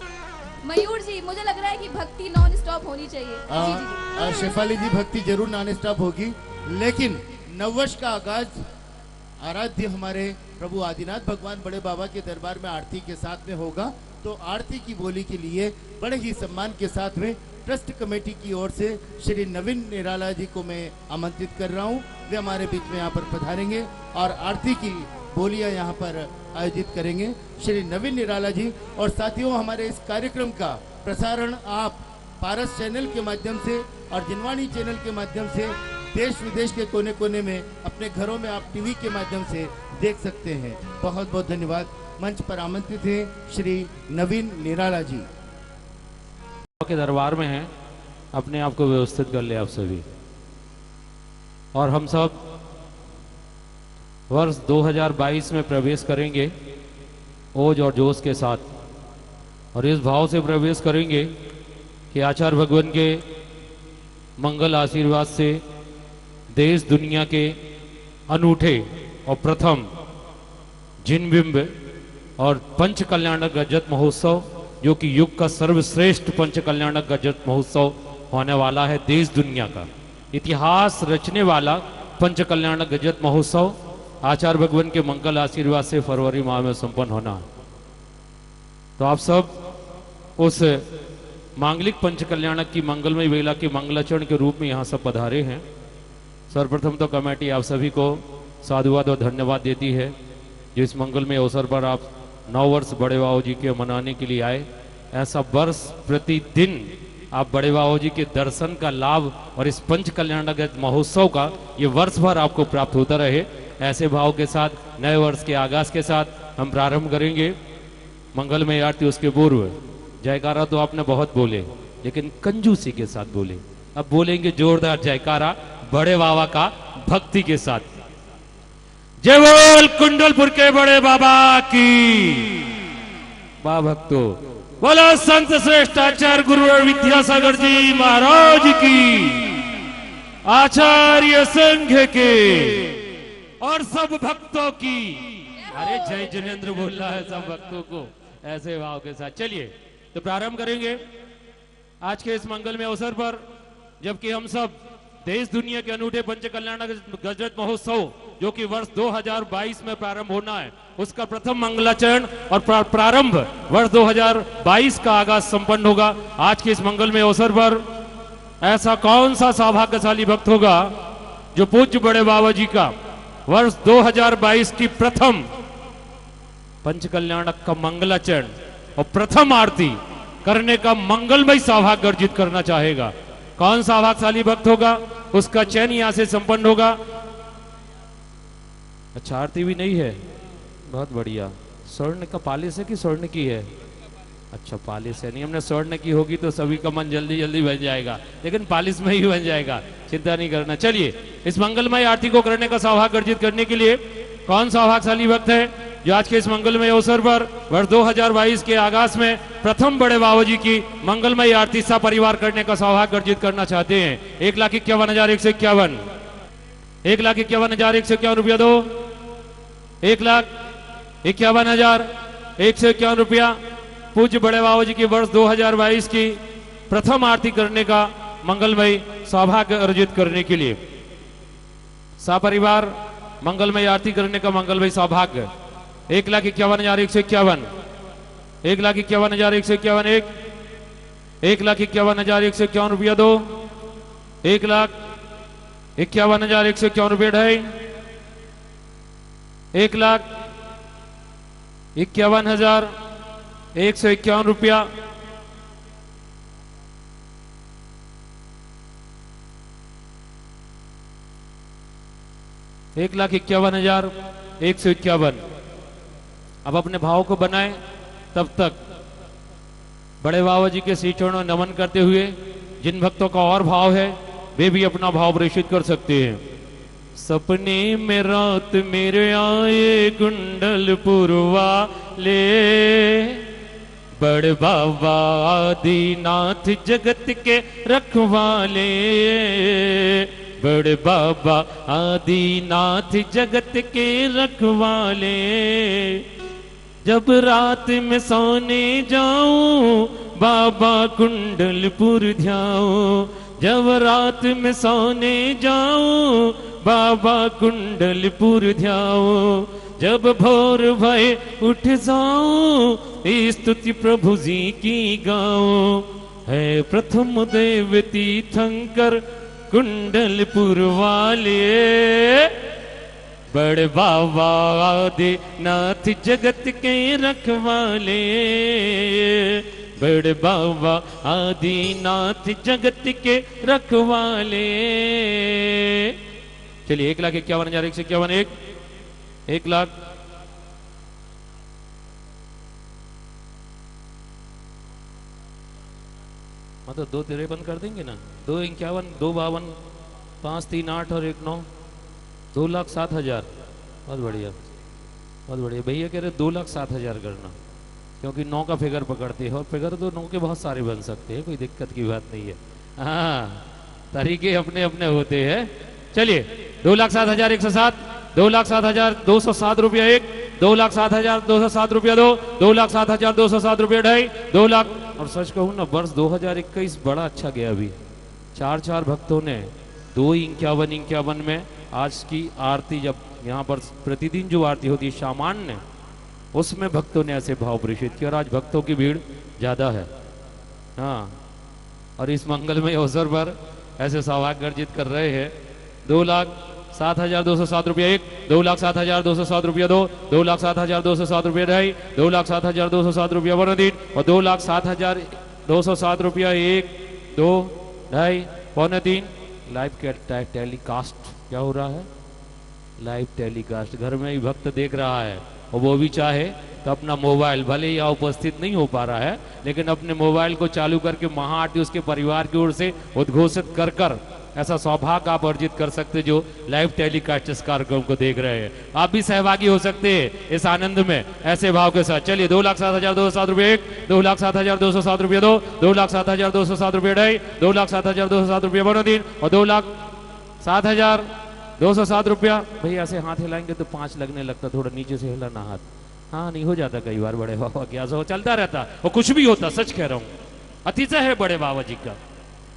मयूर जी मुझे लग रहा है कि भक्ति नॉन स्टॉप होनी चाहिए। शेफाली जी भक्ति जरूर नॉन स्टॉप होगी लेकिन नववर्ष का आगाज आराध्य हमारे प्रभु आदिनाथ भगवान बड़े बाबा के दरबार में आरती के साथ में होगा तो आरती की बोली के लिए बड़े ही सम्मान के साथ में ट्रस्ट कमेटी की ओर से श्री नवीन निराला जी को मैं आमंत्रित कर रहा हूं वे हमारे बीच में यहाँ पर पधारेंगे और आरती की बोलियां यहाँ पर आयोजित करेंगे श्री नवीन निराला जी। और साथियों हमारे इस कार्यक्रम का प्रसारण आप पारस चैनल के माध्यम से और जिनवाणी चैनल के माध्यम से देश विदेश के कोने कोने में अपने घरों में आप टीवी के माध्यम से देख सकते हैं। बहुत बहुत धन्यवाद। मंच पर आमंत्रित हैं श्री नवीन निराला जी के दरबार में हैं, अपने आप को व्यवस्थित कर ले आप सभी। और हम सब वर्ष 2022 में प्रवेश करेंगे ओज और जोश के साथ और इस भाव से प्रवेश करेंगे कि आचार्य भगवान के मंगल आशीर्वाद से देश दुनिया के अनूठे और प्रथम जिन बिंब और पंच कल्याणक गजत महोत्सव जो कि युग का सर्वश्रेष्ठ पंच कल्याणक गजत महोत्सव होने वाला है, देश दुनिया का इतिहास रचने वाला पंच कल्याणक गजत महोत्सव आचार्य भगवान के मंगल आशीर्वाद से फरवरी माह में संपन्न होना है। तो आप सब उस मांगलिक पंच कल्याणक की मंगलमय वेला के मंगलाचरण के रूप में यहाँ सब पधारे हैं। सर्वप्रथम तो कमेटी आप सभी को साधुवाद और धन्यवाद देती है जो इस मंगलमय अवसर पर आप 9 वर्ष बड़े बाबू जी के मनाने के लिए आए। ऐसा वर्ष प्रतिदिन आप बड़े बाबू जी के दर्शन का लाभ और इस पंच कल्याणक महोत्सव का ये वर्ष भर आपको प्राप्त होता रहे। ऐसे भाव के साथ नए वर्ष के आगाज के साथ हम प्रारंभ करेंगे मंगलमय आरती। उसके पूर्व जयकारा तो आपने बहुत बोले लेकिन कंजूसी के साथ बोले, अब बोलेंगे जोरदार जयकारा बड़े बाबा का भक्ति के साथ। जय बोल कुंडलपुर के बड़े बाबा की। बा भक्तो बोलो संत श्रेष्ठ आचार्य गुरु विद्यासागर जी महाराज की, आचार्य संघ के और सब भक्तों की। अरे जय जिनेन्द्र बोल रहा है सब भक्तों को ऐसे भाव के साथ। चलिए तो प्रारंभ करेंगे आज के इस मंगलमय अवसर पर, जबकि हम सब देश दुनिया के अनूठे पंच कल्याणक गजत महोत्सव जो कि वर्ष 2022 में प्रारंभ होना है, उसका प्रथम मंगलाचरण और प्रारंभ वर्ष 2022 का आगाज संपन्न होगा। आज के इस मंगलमय अवसर पर ऐसा कौन सा सौभाग्यशाली भक्त होगा जो पूज्य बड़े बाबा जी का वर्ष 2022 की प्रथम पंच कल्याणक का मंगलाचरण और प्रथम आरती करने का मंगलमय सौभाग्य अर्जित करना चाहेगा। कौन सा भाग्यशाली भक्त होगा, उसका चयन यहां से संपन्न होगा। अच्छा आरती भी नहीं है, बहुत बढ़िया। स्वर्ण का पालिश है कि स्वर्ण की है? अच्छा पालिश है, नहीं हमने स्वर्ण की होगी तो सभी का मन जल्दी जल्दी बन जाएगा, लेकिन पालिश में ही बन जाएगा, चिंता नहीं करना। चलिए इस मंगलमय आरती को करने का सौभाग्य अर्जित करने के लिए कौन सा भाग्यशाली भक्त है जो आज के इस मंगलमय अवसर पर वर्ष 2022 के आगाज में प्रथम बड़े बाबू जी की मंगलमय आरती सा परिवार करने का सौभाग्य अर्जित करना चाहते हैं। 1,51,151 1,51,151 रुपया दो। 1,51,151 रुपया पूज्य बड़े बाबू जी की वर्ष 2022 की प्रथम आरती करने का मंगलमय सौभाग्य अर्जित करने के लिए सपरिवार मंगलमय आरती करने का मंगलमय सौभाग्य 1,51,151 1,51,151 1,51,151 रुपया दो। 1,51,151 रुपया ढाई। 1,51,151 रुपया। 1,51,151। अब अपने भाव को बनाएं, तब तक बड़े बाबा जी के श्री चरणों नमन करते हुए जिन भक्तों का और भाव है वे भी अपना भाव प्रेषित कर सकते हैं। सपने में रात मेरे आए कुंडलपुर वाले, बड़े बाबा आदिनाथ जगत के रखवाले, बड़े बाबा आदिनाथ जगत के रखवाले। जब रात में सोने जाऊं बाबा कुंडलपुर ध्याऊं, जब रात में सोने जाऊं बाबा कुंडलपुर ध्याऊं, जब भोर भय उठ जाऊं स्तुति प्रभु जी की गाऊं। है प्रथम देव तीर्थंकर कुंडलपुर वाले, बड़े बाबा आदिनाथ जगत के रखवाले, बड़े बाबा आदिनाथ जगत के रखवाले। चलिए 1,51,151 1 लाख मतलब 2 53 कर देंगे ना। 2,51 2,52 5,3,8 और 1,9 2,07,000। बहुत बढ़िया बहुत बढ़िया। भैया कह रहे 2,07,000 करना, क्योंकि 9 का फिगर पकड़ते हैं और फिगर तो 9 के बहुत सारे बन सकते हैं, कोई दिक्कत की बात नहीं है। हाँ तरीके अपने अपने होते हैं। चलिए 2,07,107 2,07,207 रुपया 1 2,07,207 रुपया दो, 2,07,207 रुपया ढाई, 2 लाख। और सच कहूं ना, वर्ष 2021 बड़ा अच्छा गया। अभी 4 भक्तों ने 2:51 में आज की आरती, जब यहाँ पर प्रतिदिन जो आरती होती है सामान्य, उसमें भक्तों ने ऐसे भाव प्रेषित किया और आज भक्तों की भीड़ ज्यादा है। हाँ, और इस मंगलमय अवसर पर ऐसे सौभाग्य अर्जित कर रहे हैं। 2,07,207 रुपया एक, 2,07,207 रुपया दो, 2,07,207 रुपया ढाई, 2,07,207 रुपया वरदीन और 2,07,207 रुपया एक, दो, ढाई, पौने तीन। लाइव टेलीकास्ट क्या हो रहा है? लाइव टेलीकास्ट घर में ही भक्त देख रहा है, और वो भी चाहे तो अपना मोबाइल, भले ही यहाँ उपस्थित नहीं हो पा रहा है, लेकिन अपने मोबाइल को चालू करके महाआरती उसके परिवार की ओर से उद्घोषित कर कर ऐसा सौभाग्य आप अर्जित कर सकते जो लाइव टेलीकास्ट इस कार्यक्रम को देख रहे हैं। आप भी सहभागी हो सकते हैं इस आनंद में ऐसे भाव के साथ। चलिए 2,07,207 रुपये एक, 2,07,207 रुपये दो, 2,07,207 रुपये ढाई, 2,07,207 रुपये बनो तीन और 2,07,207 रुपया। भाई ऐसे हाथ हिलाएंगे तो 5 लगने लगता, थोड़ा नीचे से हिलाना हाथ। हाँ, नहीं हो जाता कई बार बड़े बाबा क्या सो चलता रहता, और कुछ भी होता, सच कह रहा हूं। अतिशय है बड़े बाबा जी का।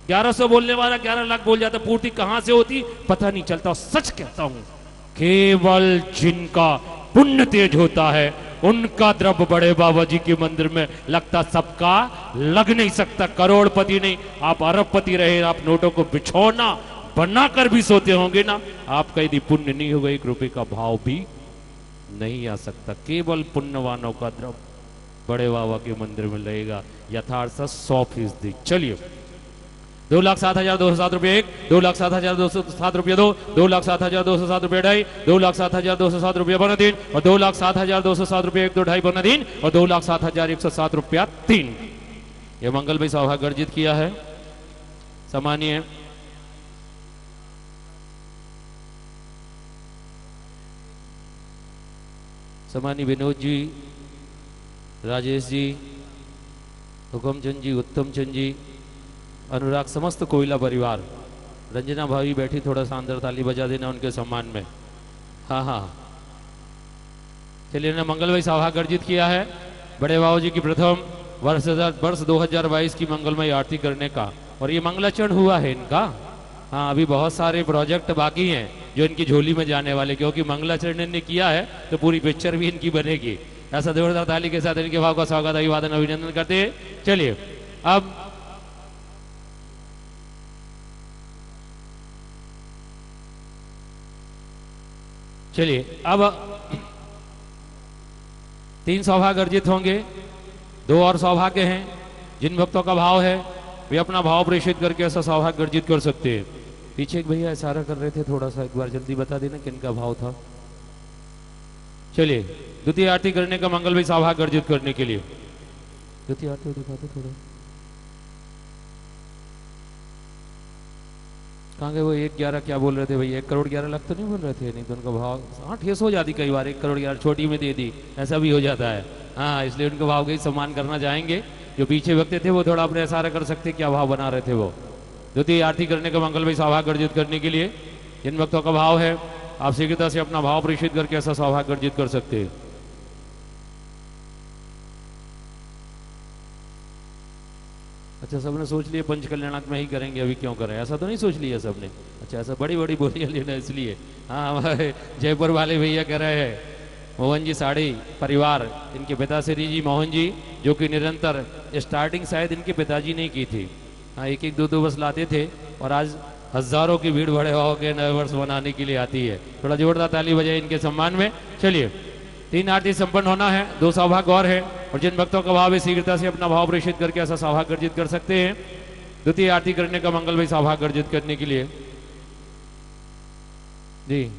1100 बोलने वाला 11 लाख बोल जाता, पूर्ति कहां से होती पता नहीं चलता। सच कहता हूं, केवल जिनका पुण्य तेज होता है उनका द्रव्य बड़े बाबा जी के मंदिर में लगता, सबका लग नहीं सकता। करोड़पति नहीं, आप अरबपति रहे, आप नोटों को बिछौना बनाकर भी सोते होंगे ना, आपका यदि पुण्य नहीं होगा 1 रुपए का भाव भी नहीं आ सकता। केवल पुण्यवानों का द्रव्य बड़े बाबा के मंदिर में लगेगा, यथार्थ 100%। चलिए 2,07,207 रुपये एक, 2,07,207 रुपये दो, 2,07,207 रुपये ढाई, 2,07,207 रुपये बना तीन और 2,07,207 रुपये एक, दो, ढाई बना तीन और 2,07,107 रुपया 3। ये मंगल भाई सौभाग्य अर्जित किया है। सम्मानीय विनोद जी, राजेश जी, हुकमचंद जी, उत्तम चंद जी, अनुराग, समस्त कोयला परिवार, रंजना भाभी बैठी, थोड़ा सा अंदर ताली बजा देना उनके सम्मान में। हाँ हाँ, चलिए ना, मंगल भाई सौभाग्य अर्जित किया है बड़े बाबू जी की प्रथम वर्ष 2022 की मंगलमय आरती करने का, और ये मंगलाचरण हुआ है इनका। हाँ, अभी बहुत सारे प्रोजेक्ट बाकी हैं जो इनकी झोली में जाने वाले, क्योंकि मंगलाचरण इन्होंने किया है तो पूरी पिक्चर भी इनकी बनेगी। ऐसा जोरदार ताली के साथ इनके भाव का स्वागत, अभिवादन, अभिनंदन करते हैं। चलिए अब अब 3 सौभाग्य अर्जित होंगे, 2 और सौभाग्य हैं। जिन भक्तों का भाव है वे अपना भाव प्रेषित करके ऐसा सौभाग्य अर्जित कर सकते हैं। पीछे एक भैया इशारा कर रहे थे, थोड़ा सा एक बार जल्दी बता देना किनका भाव था। चलिए द्वितीय आरती करने का मंगल भाई सौभाग्य अर्जित करने के लिए द्वितीय आरती दिखाते थोड़ा। कहाँ गए वो 1,11 क्या बोल रहे थे भैया? 1,11 लाख तो नहीं बोल रहे थे? नहीं तो उनका भाव, हाँ, ठेस हो जाती कई बार। 1,11 छोटी में दे दी, ऐसा भी हो जाता है। हाँ, इसलिए उनके भाव का ही सम्मान करना चाहेंगे। जो पीछे व्यक्ति थे वो थोड़ा अपने इशारा कर सकते क्या भाव बना रहे थे वो। द्वितीय आरती करने का मंगल भाई सौभाग्य अर्जित करने के लिए जिन भक्तों का भाव है आप शीघ्रता से अपना भाव प्रेषित करके ऐसा सौभाग्य अर्जित कर सकते हैं। अच्छा, सबने सोच लिया पंच कल्याणाक में ही करेंगे, अभी क्यों करें? ऐसा तो नहीं सोच लिया सबने? अच्छा, ऐसा बड़ी बड़ी बोलियां लेना इसलिए। हाँ, हमारे जयपुर वाले भैया कह रहे हैं, मोहन जी साड़ी परिवार, इनके पिताश्री जी मोहन जी, जो कि निरंतर स्टार्टिंग शायद इनके पिताजी ने की थी। हाँ, 1-1, 2-2 बस लाते थे और आज हजारों की भीड़ बड़े भाव के नए वर्ष मनाने के लिए आती है। थोड़ा जोरदार ताली बजाए इनके सम्मान में। चलिए 3 आरती संपन्न होना है, 2 सौभाग्य और है, और जिन भक्तों का भाव है शीघ्रता से अपना भाव प्रेषित करके ऐसा सौभाग्य अर्जित कर सकते हैं। द्वितीय आरती करने का मंगल भाई सौभाग्य अर्जित करने के लिए जी।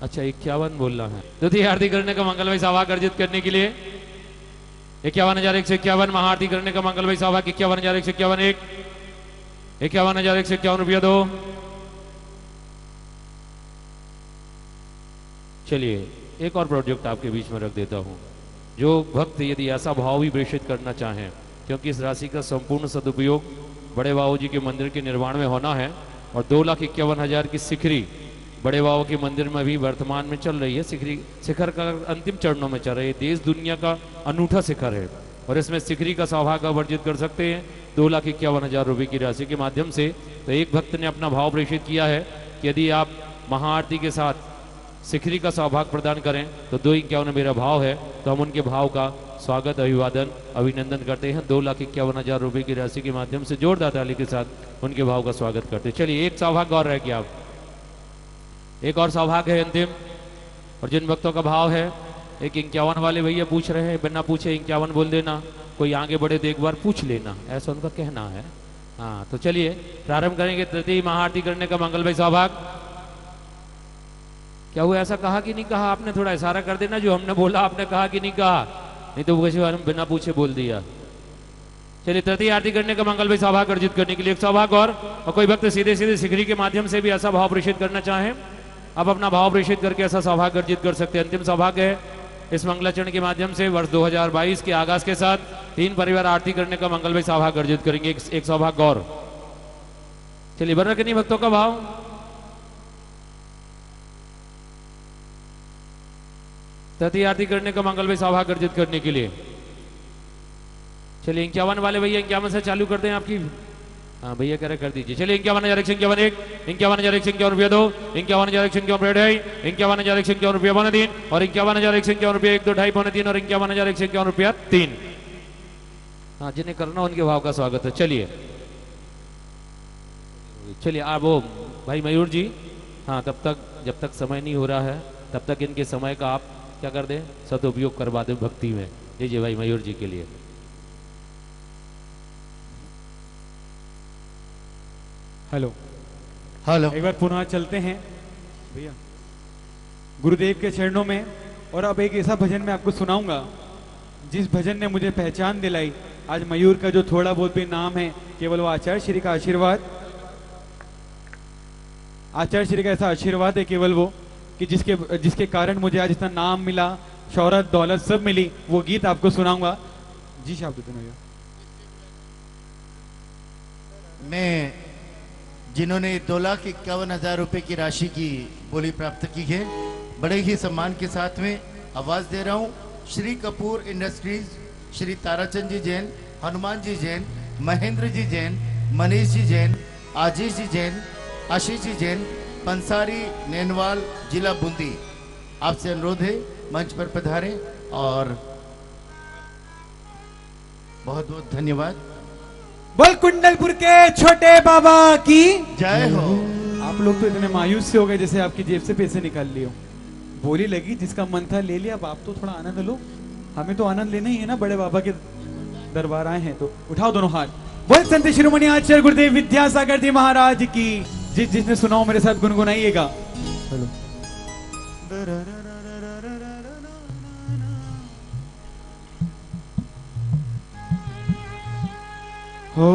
अच्छा, 51 बोलना है। द्वितीय आरती करने का मंगल भाई सौभाग्य अर्जित करने के लिए 51,151 महाआरती करने का मंगल भाई सौभाग्य 51,151 एक, 51,151 रुपया दो। चलिए एक और प्रोजेक्ट आपके बीच में रख देता हूं। जो भक्त यदि ऐसा भाव भी प्रेषित करना चाहें, क्योंकि इस राशि का संपूर्ण सदुपयोग बड़े बाबू जी के मंदिर के निर्माण में होना है, और 2,51,000 की सिखरी बड़े बाबा के मंदिर में अभी वर्तमान में चल रही है शिखर का अंतिम चरणों में चल रही है। देश दुनिया का अनूठा शिखर है और इसमें शिखरी का सौभाग्य अर्जित कर सकते हैं 2,51,000 रुपये की राशि के माध्यम से। तो एक भक्त ने अपना भाव प्रेषित किया है कि यदि आप महाआरती के साथ शिखरी का सौभाग्य प्रदान करें तो 2,51 मेरा भाव है, तो हम उनके भाव का स्वागत अभिवादन अभिनंदन करते हैं। 2,51,000 रुपये की राशि के माध्यम से जोरदार ताली के साथ उनके भाव का स्वागत करते हैं। चलिए एक सौभाग्य और रह गया, आप एक और सौभाग्य है अंतिम। और जिन भक्तों का भाव है, एक 51 वाले भैया पूछ रहे हैं, बिना पूछे 51 बोल देना, कोई आगे बढ़े तो एक बार पूछ लेना, ऐसा उनका कहना है। हाँ तो चलिए प्रारंभ करेंगे तृतीय महाआरती करने का मंगल भाई सौभाग्य। क्या हुआ, ऐसा कहा कि नहीं कहा? आपने थोड़ा इशारा कर देना, जो हमने बोला आपने कहा कि नहीं कहा, नहीं तो वैसे हम बिना पूछे बोल दिया। चलिए तृतीय आरती करने का मंगल भाई सौभाग्य अर्जित करने के लिए एक सौभाग्य और कोई भक्त सीधे सीधे शिखरी के माध्यम से भी ऐसा भाव प्रेषित करना चाहें, अब अपना भाव प्रेषित करके ऐसा सौभाग्य अर्जित कर सकते हैं। अंतिम सौभाग्य है इस मंगलाचरण के माध्यम से वर्ष 2022 के आगाज के साथ 3 परिवार आरती करने का मंगल भाई सौभाग्य अर्जित करेंगे। एक सौभाग्य और। चलिए बन रखे नहीं भक्तों का भाव। तृतीय आरती करने का मंगल भाई सौभाग्य अर्जित करने के लिए चलिए 51 वाले भैया 51 से चालू करते हैं आपकी। हाँ भैया कह रहे कर दीजिए। चलिए 51,151 51,151 रुपया 2 51,151 रुपया 2 51,151 रुपया 3 और 51,151 रुपया 1 2 2.5 पौने 3 और 51,151 रुपया 3। हाँ जिन्हें करना उनके भाव का स्वागत है। चलिए चलिए आप वो भाई मयूर जी, हाँ तब तक जब तक समय नहीं हो रहा है तब तक इनके समय का आप क्या कर दें, सदुपयोग करवा दें भक्ति में। लीजिए भाई मयूर जी के लिए। Hello hello. एक बार पुनः चलते हैं भैया गुरुदेव के चरणों में। और अब एक ऐसा भजन मैं आपको सुनाऊंगा जिस भजन ने मुझे पहचान दिलाई। आज मयूर का जो थोड़ा बहुत भी नाम है, केवल वो आचार्य श्री का आशीर्वाद, आचार्य श्री का ऐसा आशीर्वाद है केवल वो कि जिसके कारण मुझे आज इतना नाम मिला, शौहरत दौलत सब मिली। वो गीत आपको सुनाऊंगा। जी साहब भैया। मैं जिन्होंने 2,51,000 रुपए की राशि की बोली प्राप्त की है, बड़े ही सम्मान के साथ में आवाज दे रहा हूं। श्री कपूर इंडस्ट्रीज, श्री ताराचंद जी जैन, हनुमान जी जैन, महेंद्र जी जैन, मनीष जी जैन, आशीष जी जैन, आशीष जी जैन, पंसारी नैनवाल, जिला बूंदी। आपसे अनुरोध है मंच पर पधारें और बहुत बहुत धन्यवाद। बोल कुंडलपुर के छोटे बाबा की जय हो। आप लोग तो इतने मायूस से हो गए जैसे आपकी जेब से पैसे निकाल लिए हो। बोली लगी, जिसका मन था ले लिया। अब आप तो थोड़ा आनंद लो, हमें तो आनंद लेना ही है ना, बड़े बाबा के दरबार आए हैं तो। उठाओ दोनों हाथ। बोल संत शिरोमणि आचार्य गुरुदेव विद्यासागर जी महाराज की। जिसने सुना हो मेरे साथ गुनगुनाइएगा। हेलो हो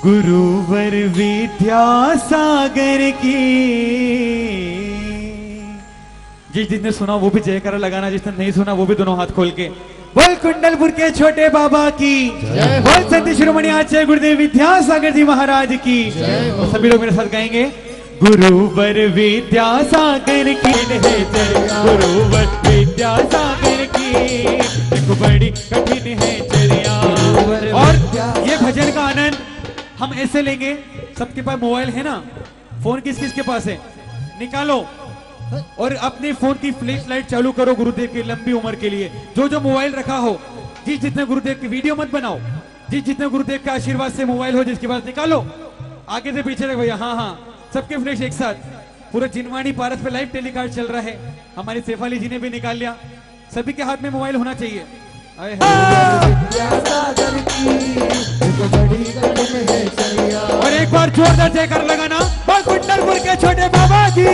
गुरुवर विद्यासागर की। जिसने सुना वो भी जयकारा लगाना, जिसने नहीं सुना वो भी दोनों हाथ खोल के। बोल कुंडलपुर के छोटे बाबा की। बोल संत शिरोमणि आचार्य गुरुदेव विद्यासागर जी महाराज की। सभी लोग मेरे साथ गाएंगे। गुरुवर विद्यासागर की है जय, गुरुवर विद्यासागर की देखो बड़ी कठिन है चर्या। और ये भजन का आनंद हम ऐसे लेंगे। सबके पास मोबाइल है ना, फोन किस किस के पास है, निकालो और अपने फोन की फ्लैश लाइट चालू करो गुरुदेव की लंबी उम्र के लिए। जो जो मोबाइल रखा हो, जितने गुरुदेव की वीडियो मत बनाओ, जितने गुरुदेव के आशीर्वाद से मोबाइल हो जिसके पास, निकालो। आगे से पीछे तक भैया, हाँ हाँ सबके फ्लैश एक साथ। पूरा जिनवाणी पारस पे लाइव टेलीकास्ट चल रहा है। हमारी शेफाली जी ने भी निकाल लिया। सभी के हाथ में मोबाइल होना चाहिए। और एक बार जोरदार जयकार लगाना कुंडलपुर के छोटे बाबा की।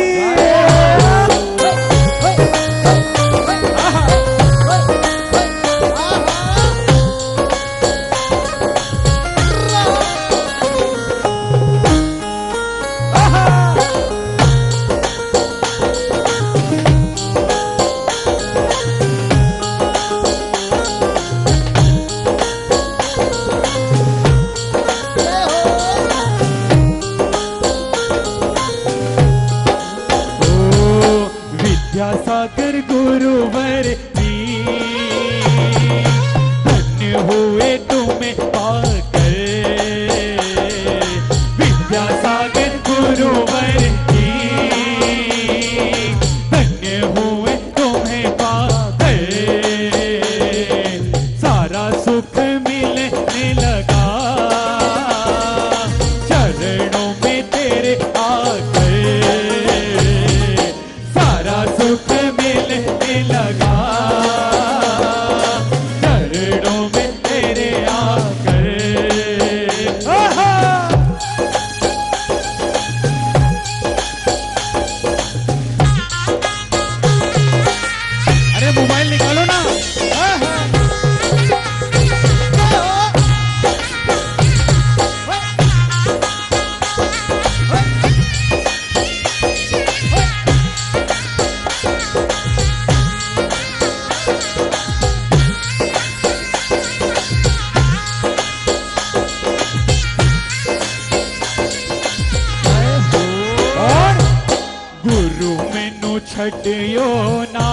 विद्यासागर गुरुवर जी, धन्य हुए तुम्हें पाकर, विद्यासागर गुरुवर जी, धन्य हुए तुम्हें पाकर, सारा सुख मिलने लगा चरणों में तेरे आकर, सारा सुख मिलने लगा चरणों में तेरे आकर। आहा! अरे मोबाइल निकालो ना। आहा! गुरु मैनू छड़ियो ना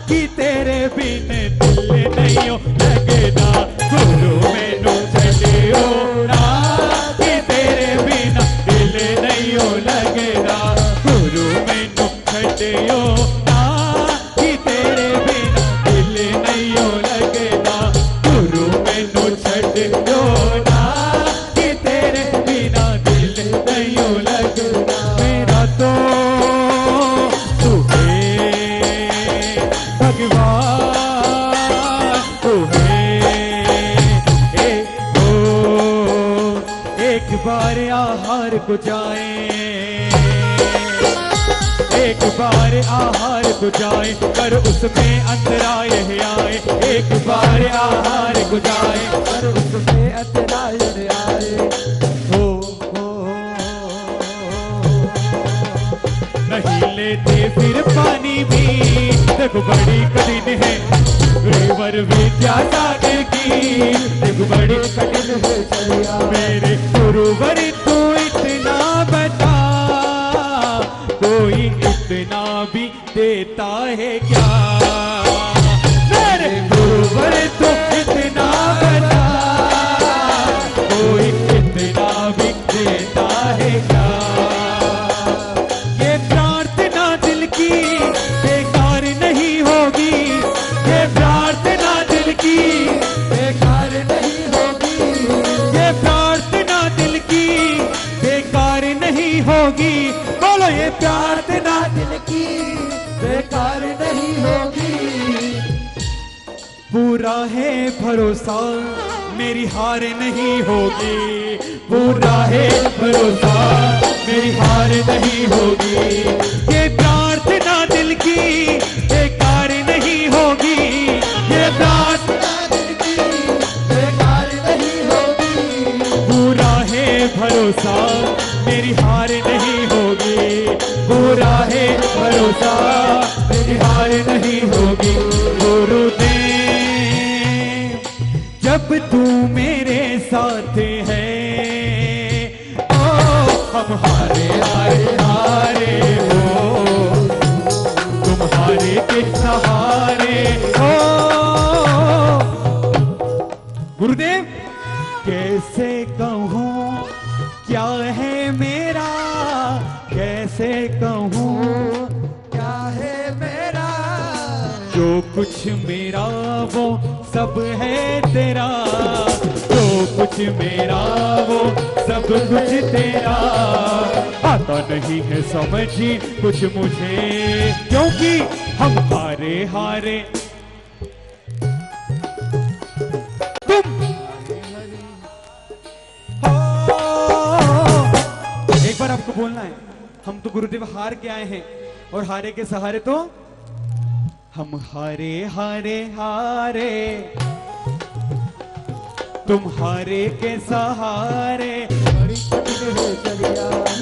कि तेरे बिन दिल नहीं लगदा, गुरु मैनू छड़ियो ना कि तेरे बिना दिल नहीं लगदा, गुरु मैनू छड़ियो ना कि तेरे बिना दिल नहीं लगदा, गुरु मैनू छड़ियो ना कि तेरे बिना दिल नहीं लगदा, मेरा तो तू है भगवान, तू है एक बार आहार को जाए, एक बार आहार को जाए कर उसमें अंतराय आए, एक बार आहार को जाए कर उसमें अंतराय आए। हो नहीं लेते फिर पानी भी, देखो बड़ी कठिन है रिवर विद्यासागर की, देखो बड़ी कठिन है चलिया मेरे गुरुवर, तू इतना बता कोई इतना भी देता है क्या, मेरे गुरुवर तू इतना बता कोई इतना भी देता है क्या, ये प्रार्थना दिल की बेकार नहीं होगी, ये प्रार्थना दिल की बेकार नहीं होगी, ये प्रार्थना दिल की बेकार नहीं होगी, बोलो ये प्रार्थना दिल की बेकार नहीं होगी। पूरा है भरोसा मेरी हार नहीं होगी, पूरा है भरोसा मेरी हार नहीं होगी, ये प्रार्थना दिल की बेकार नहीं होगी, ये प्रार्थना दिल की बेकार नहीं होगी, पूरा है भरोसा मेरी हार नहीं होगी, पूरा है भरोसा मेरी हार नहीं होगी। गुरुदेव जब तू मेरे साथ है ओ हम हारे हारे हारे हो, तुम्हारे के सहारे हो। गुरुदेव कैसे कहूँ क्या है मेरा, कैसे कहूँ क्या है मेरा, जो कुछ मेरा वो सब है तेरा, जो कुछ मेरा वो सब कुछ तेरा, आता नहीं है समझी कुछ मुझे क्योंकि हम हारे हारे तुम हो। एक बार आपको बोलना है, हम तो गुरुदेव हार के आए हैं और हारे के सहारे तो हम हारे हारे हारे, तुम्हारे के सहारे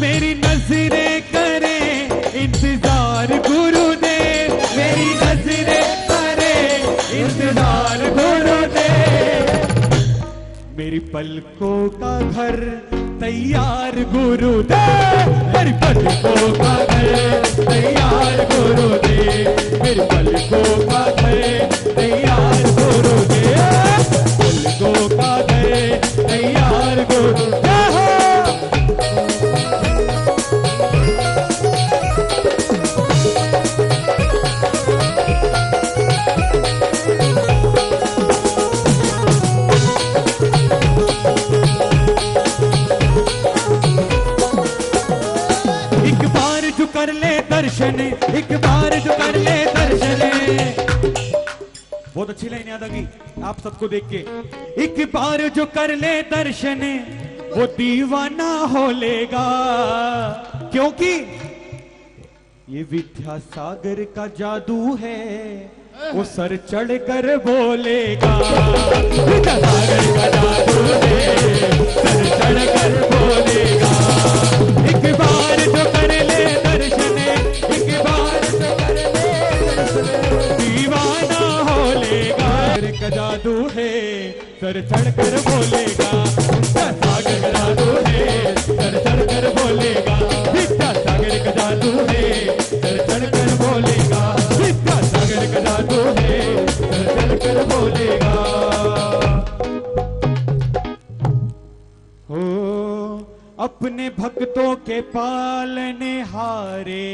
मेरी नजरें करें इंतजार गुरुदेव, मेरी नजरें करें इंतजार गुरुदेव, मेरी पलकों का घर तैयार गुरुदेव, मेरी पलकों का घर तैयार गुरुदेव, दर्शन, एक बार जो कर ले दर्शन। बहुत अच्छी लाइन याद आ गई आप सबको देख के। एक बार जो कर ले दर्शन वो दीवाना हो लेगा, क्योंकि ये विद्यासागर का जादू है, वो सर चढ़ कर बोलेगा। विद्यासागर का जादू है, सर चढ़ कर बोलेगा। एक बार जो कर ले दर्शन, एक बार जो कर ले दर्शन, दीवाना हो लेगा। का जादू है, सर चढ़ कर बोलेगा। विद्यासागर का जादू है, सर चढ़ कर बोलेगा। विद्यासागर का जादू है, सर चढ़ कर बोलेगा। विद्यासागर का जादू है, सर चढ़ कर बोलेगा। हो अपने भक्तों के पालने हारे,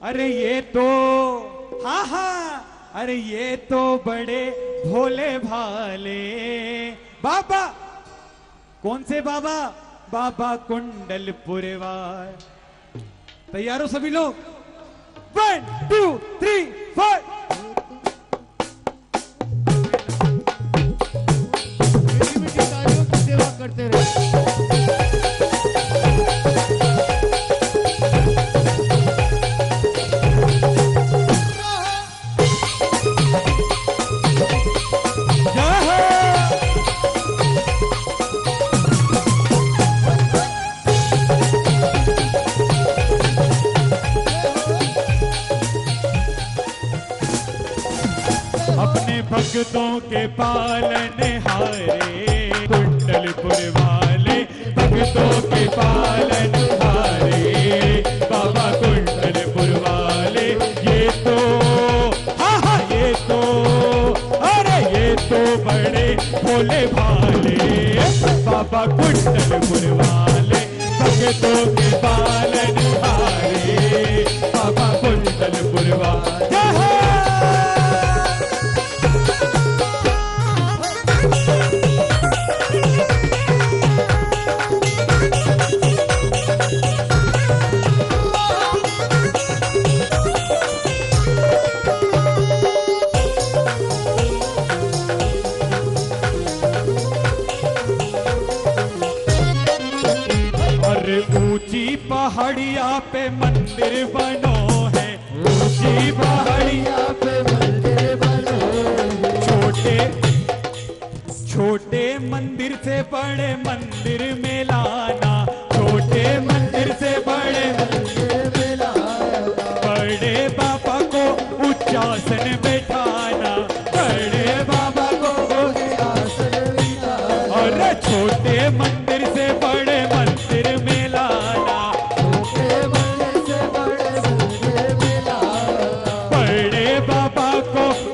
अरे ये तो हाँ हाँ, अरे ये तो बड़े भोले भाले बाबा। कौन से बाबा? बाबा कुंडलपुर वाले। तैयार हो सभी लोग? 1 2 3 4। कार्यों की सेवा करते रहे। भक्तों के पालने हारे, कुंडलपुर वाले भक्तों के पालने हारे। बाबा कुंडलपुर वाले ये तो हाँ हाँ, ये तो अरे ये तो बड़े भोले भाले। बाबा कुंडलपुर वाले भक्तों के पालने हारे। बाबा कुंडलपुर वाले पहाड़िया पे मंदिर बनो है, ऊंची पहाड़िया पे मंदिर बनो है। छोटे छोटे मंदिर से बड़े मंदिर में लाना, छोटे मंदिर से बड़े मंदिर में लाना। बड़े बाबा को उच्चासन बैठाना, बड़े बाबा को उच्चासन बैठाना। और छोटे मंदिर से बड़े मंदिर में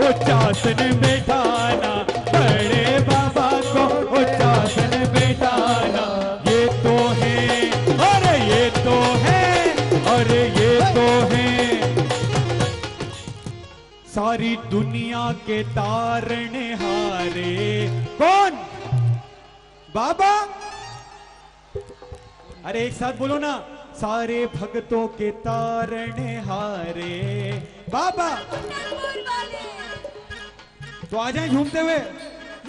उच्चासन बैठाना, बड़े बाबा को उच्चासन बैठाना। ये तो है, अरे ये तो है, अरे ये तो है सारी दुनिया के तारने हारे। कौन? बाबा। अरे एक साथ बोलो ना, सारे भक्तों के तारने हारे बाबा। तो आ जाए झूमते हुए।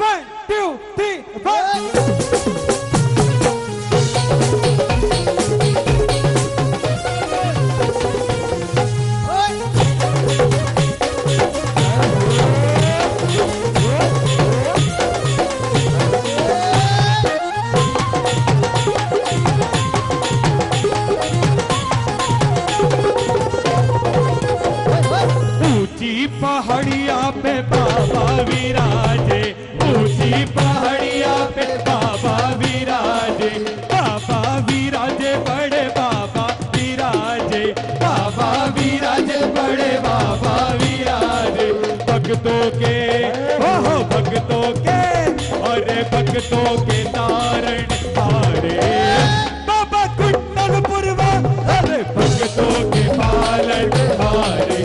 1 2 3 4। पहाड़िया पे बाबा विराजे, ऊंची पहाड़िया पे बाबा विराजे। बाबा विराजे, बड़े बाबा विराजे। बाबा विराजे, बड़े बाबा विराजे। भक्तों के हो भक्तों के, अरे भक्तों के तारण हारे। बाबा कुंडलपुर वाले भक्तों के पालन हारे।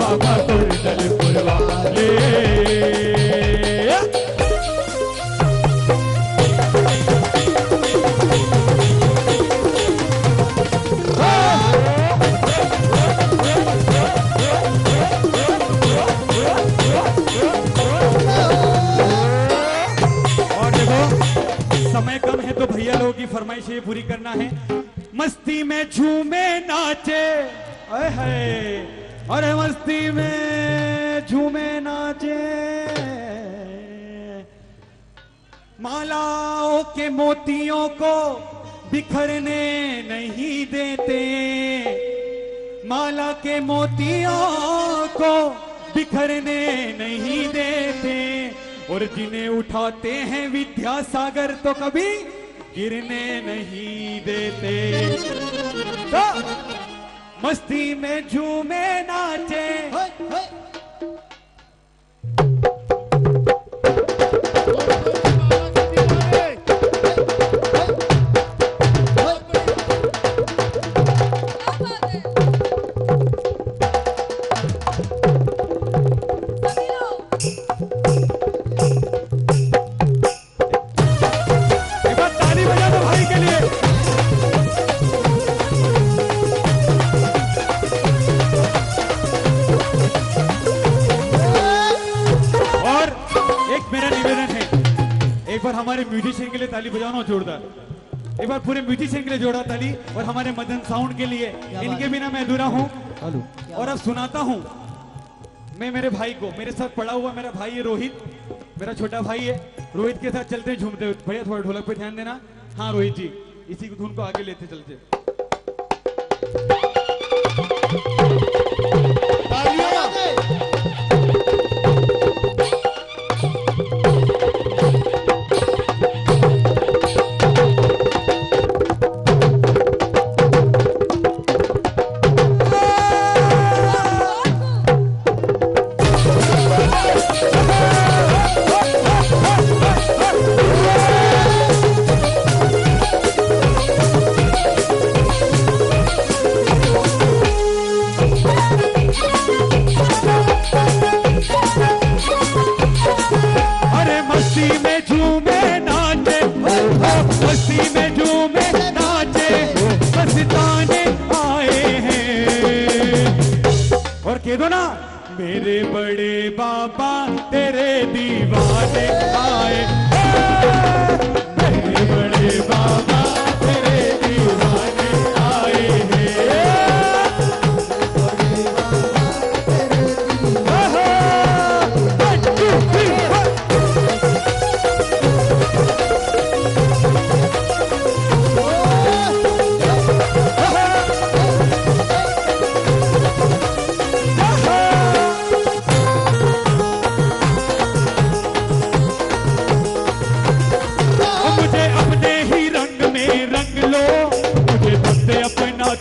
बाबा कुंडलपुर वाले। पूरी करना है। मस्ती में झूमे नाचे, अरे है, अरे मस्ती में झूमे नाचे, मालाओं के मोतियों को बिखरने नहीं देते, माला के मोतियों को बिखरने नहीं देते, और जिन्हें उठाते हैं विद्यासागर तो कभी गिरने नहीं देते। तो मस्ती में झूमे नाचे, हमारे म्यूजिशियन के लिए ताली बजाना जोरदार। एक बार पूरे म्यूजिशियन के लिए जोड़ा ताली, और हमारे मदन साउंड के लिए, इनके बिना मैं अधूरा हूँ। और अब सुनाता हूँ मैं मेरे भाई को, मेरे साथ पड़ा हुआ मेरा भाई है रोहित, मेरा छोटा भाई है। रोहित के साथ चलते झूमते हुए, भैया थोड़ा ढोलक पे ध्यान देना। हाँ रोहित जी, इसी धुन को आगे लेते चलते। मेरे बड़े बाबा तेरे दीवाने आए, मेरे बड़े बाबा तेरे दीवाने आए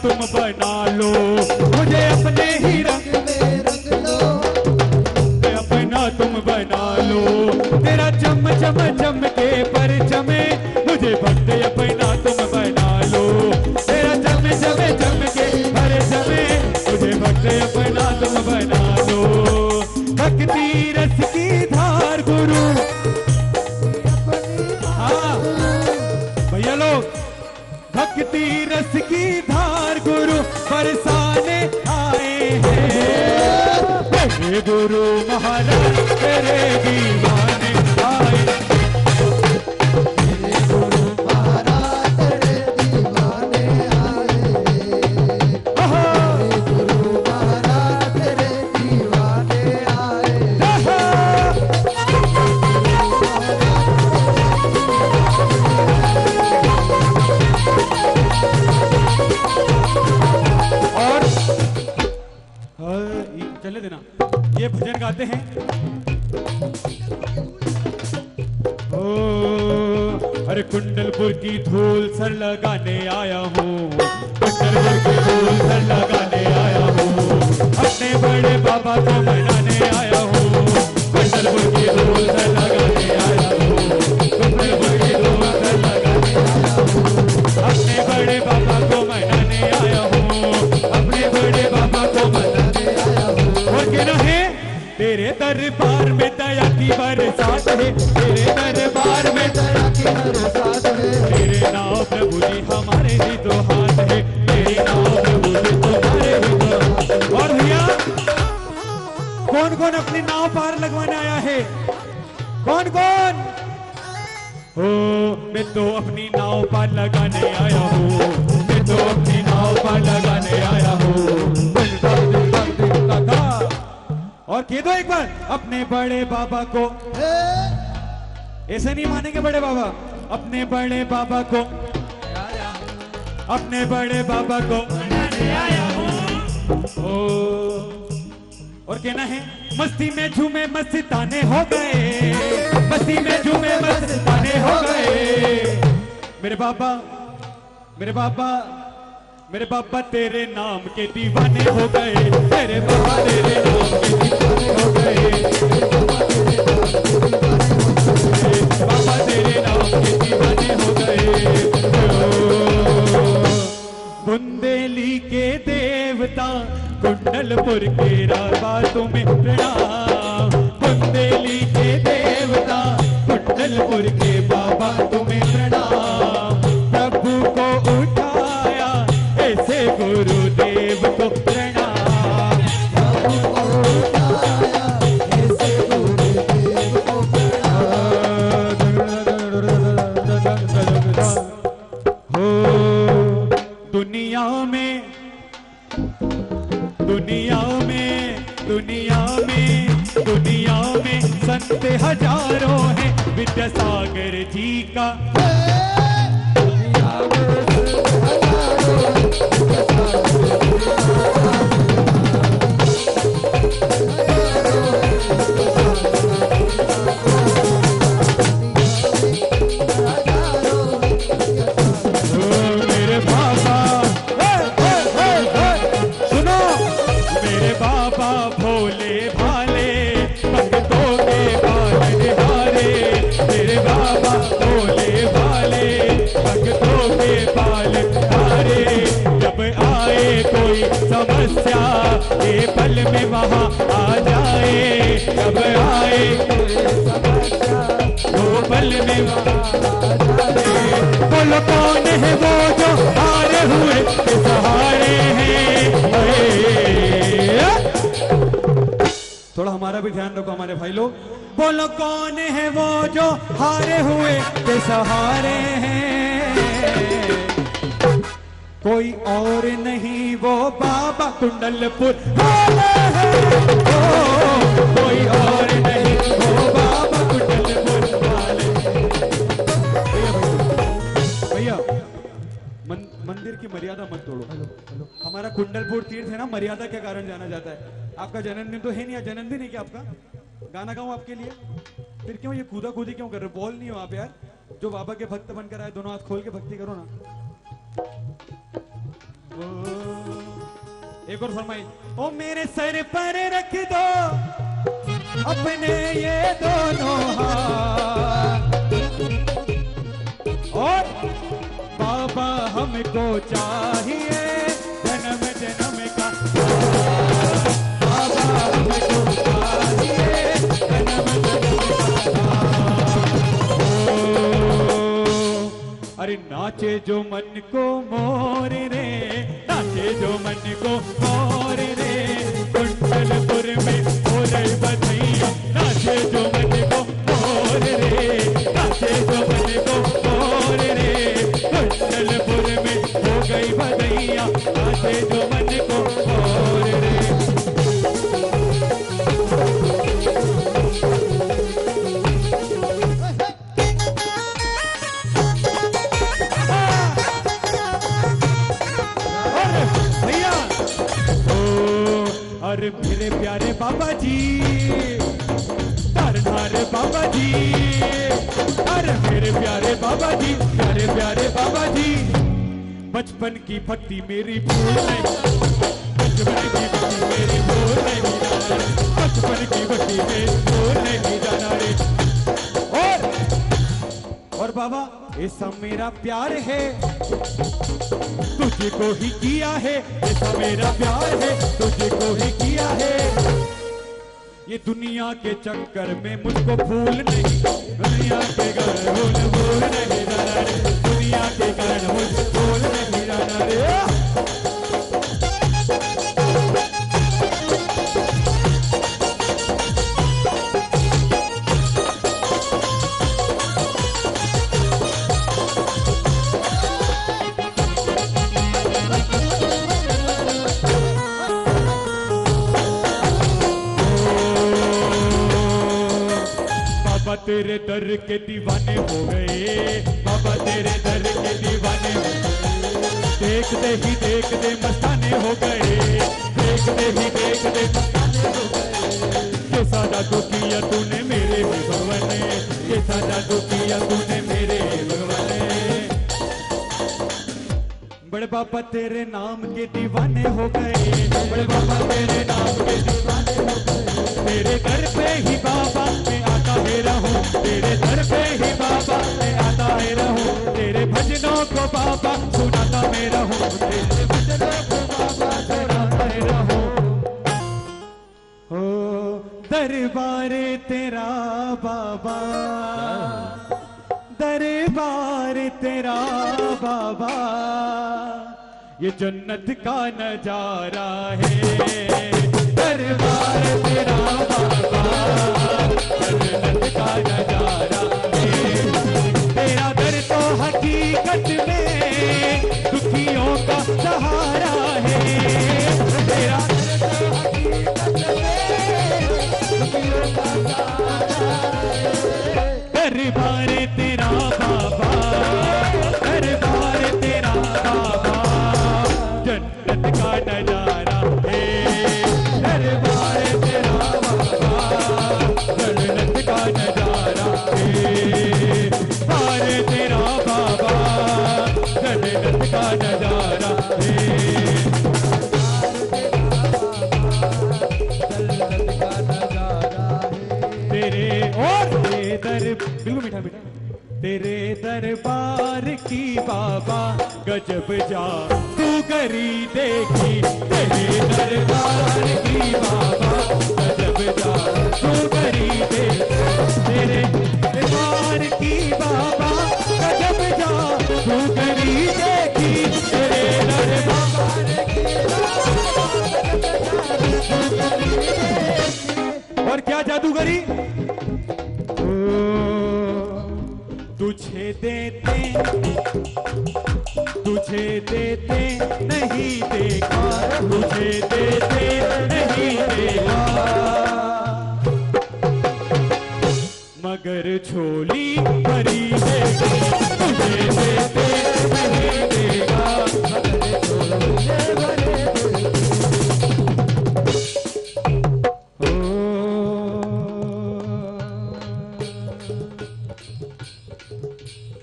तुम बना लो, मुझे अपने ही रंग में रंग लो, अपना तुम बना लो, तेरा चम चम चम के परचमे, मुझे भक्त अपना तुम बना लो, तेरा चम चम चम के परचमे, मुझे भक्त अपना तुम बना लो। भक्ति रस की धार गुरु, हाँ भैया लोग, भक्ति रस की धार गुरु बरसाने आए हैं, मेरे गुरु महाराज तेरे दीवाने आए, मेरे गुरु महाराज तेरे दीवाने आए, मेरे गुरु महाराज तेरे दीवाने आए। चले देना, ये भजन गाते हैं। ओ अरे कुंडलपुर की धूल सर लगाने आया हूँ, कुंडलपुर की धूल सर लगाने आया हूँ, अपने बड़े बाबा को मनाने आया हूँ, कुंडलपुर की धूल सर लगाने आया हूँ, कुंडलपुर की धूल सर लगाने आया हूँ, अपने बड़े बाबा को मनाने आया हूँ, अपने बड़े बाबा को मनाने आया हूँ। और कहना है तेरे दरबार में दया की बरसात है, तेरे दरबार में दया की बरसात है, तेरे नाम प्रभु जी हमारे ही तो हाथ है, तेरे नाम प्रभु जी तुम्हारे ही तो हाथ। और भैया कौन कौन अपनी नाव पार लगवाने आया है? कौन कौन? ओ मैं तो अपनी नाव पार लगाने आया दो एक बार अपने बड़े बाबा को। ऐसे नहीं मानेंगे बड़े बाबा। अपने बड़े बाबा को, अपने बड़े बाबा को ओ, और कहना है मस्ती में झूमे मस्ताने हो गए, मस्ती में झूमे मस्ताने हो गए। मेरे बाबा, मेरे बाबा, मेरे बाबा तेरे नाम के दीवाने हो गए, मेरे बाबा तेरे नाम के दीवाने हो गए, बाबा तेरे नाम के दीवाने हो गए। बुंदेली के देवता कुंडलपुर के राबा तुम्हें प्रणाम, बुंदेली के देवता कुंडलपुर के बाबा तुम्हें प्रणाम। प्रभु को उठाया ऐसे गुरुदेव को प्रणाम, प्रभु को उठाया ऐसे गुरुदेव को प्रणाम। हो दुनिया में, दुनिया में, दुनिया में, दुनिया में संत हजारों हैं, विद्यासागर जी का समस्या ये पल में वहाँ आ जाए, जब आए समस्या वो पल में वहाँ आ जाए। बोलो कौन है वो जो हारे हुए के सहारे हैं। थोड़ा हमारा भी ध्यान रखो हमारे भाई लोग। बोलो कौन है वो जो हारे हुए के सहारे हैं। कोई और नहीं वो बाबा कुंडलपुर वाले हैं, कोई और नहीं वो बाबा कुंडलपुर वाले। भैया मंदिर की मर्यादा मत तोड़ो। हमारा कुंडलपुर तीर्थ है ना, मर्यादा के कारण जाना जाता है। आपका जन्मदिन तो है नहीं, जन्मदिन है क्या आपका? गाना गाऊं आपके लिए? फिर क्यों ये कूदा कूदी क्यों कर रहे हो? बॉल नहीं हो आप यार। जो बाबा के भक्त बनकर आए, दोनों हाथ खोल के भक्ति करो ना। एक और फरमाई। ओ मेरे सर पर रख दो अपने ये दोनों हाथ, और बाबा हमको चाहिए जन्म जन्म का, बाबा हमको चाहिए जन्म जन्म का। अरे नाचे जो मन को मोर रे, नाचे जो मन को मोर रे, कुंडलपुर में हो रही बधैया। नाचे जो मन को मोर रे, नाचे जो मन को मोर रे, कुंडलपुर में हो गई बधैया। नाचे जो मन को मोर रे। अरे मेरे प्यारे बाबा जी, तारनार बाबा जी, अरे मेरे प्यारे बाबा जी, प्यारे प्यारे बाबा जी। बचपन की भक्ति मेरी भूल नहीं, बचपन की भक्ति मेरी भूल नहीं जाना रे, बचपन की भक्ति मेरी भूल नहीं जाना रे। और बाबा ऐसा मेरा प्यार है तुझको ही किया है, ऐसा मेरा प्यार है तुझको ही किया है। ये दुनिया के चक्कर में मुझको भूल नहीं, दुनिया के कारण भूल नहीं जाना रे, दुनिया के कारण मुझको भूल नहीं जाना रे। तेरे दर के दीवाने हो गए, बाबा तेरे दर के दीवाने हो गए। देखते मस्ताने हो गए, देखते मस्ताने हो गए। कैसा जादू किया तूने मेरे भगवान ने, कैसा जादू किया तूने मेरे भगवान ने। बड़े बाबा तेरे नाम के दीवाने हो गए, बड़े बाबा तेरे नाम के दीवाने हो गए। तेरे दर पे ही बाबा मैं आता है रहूं, तेरे दर पे ही बाबा मैं आता है रहूं। तेरे भजनों को बाबा सुनाता मैं रहूं, तेरे भजनों को बाबा सुनाता है रहूं। ओ दरबार तेरा बाबा, दरबार तेरा बाबा, ये जन्नत का नजारा है। दरबार तेरा बाबा, जन्नत का नजारा है। तेरा दर तो हकीकत में दुखियों का सहारा है। तेरा दर तो हकीकत में दुखियों का सहारा है। दरबार तेरा बाबा, दरबार तेरा बाबा, जन्नत का नजारा है। दरबार तेरा बाबा, जन्नत का नजारा है। दरबार तेरा बाबा, जन्नत का नजारा है। तेरे और तेरे दर बिल्कुल मीठा मीठा, तेरे दरबार की बाबा गजब जा तू करी देखी। तेरे दरबार की बाबा गजब जा तू करी देखी। तेरे दरबार की बाबा गजब जा तू करी देखी। तेरे दरबार की बाबा और क्या जादूगरी तुझे देते नहीं देखा, तुझे देते नहीं देखा, मगर झोली भरी देखी। तुझे देते नहीं देखा, मगर झोली भरी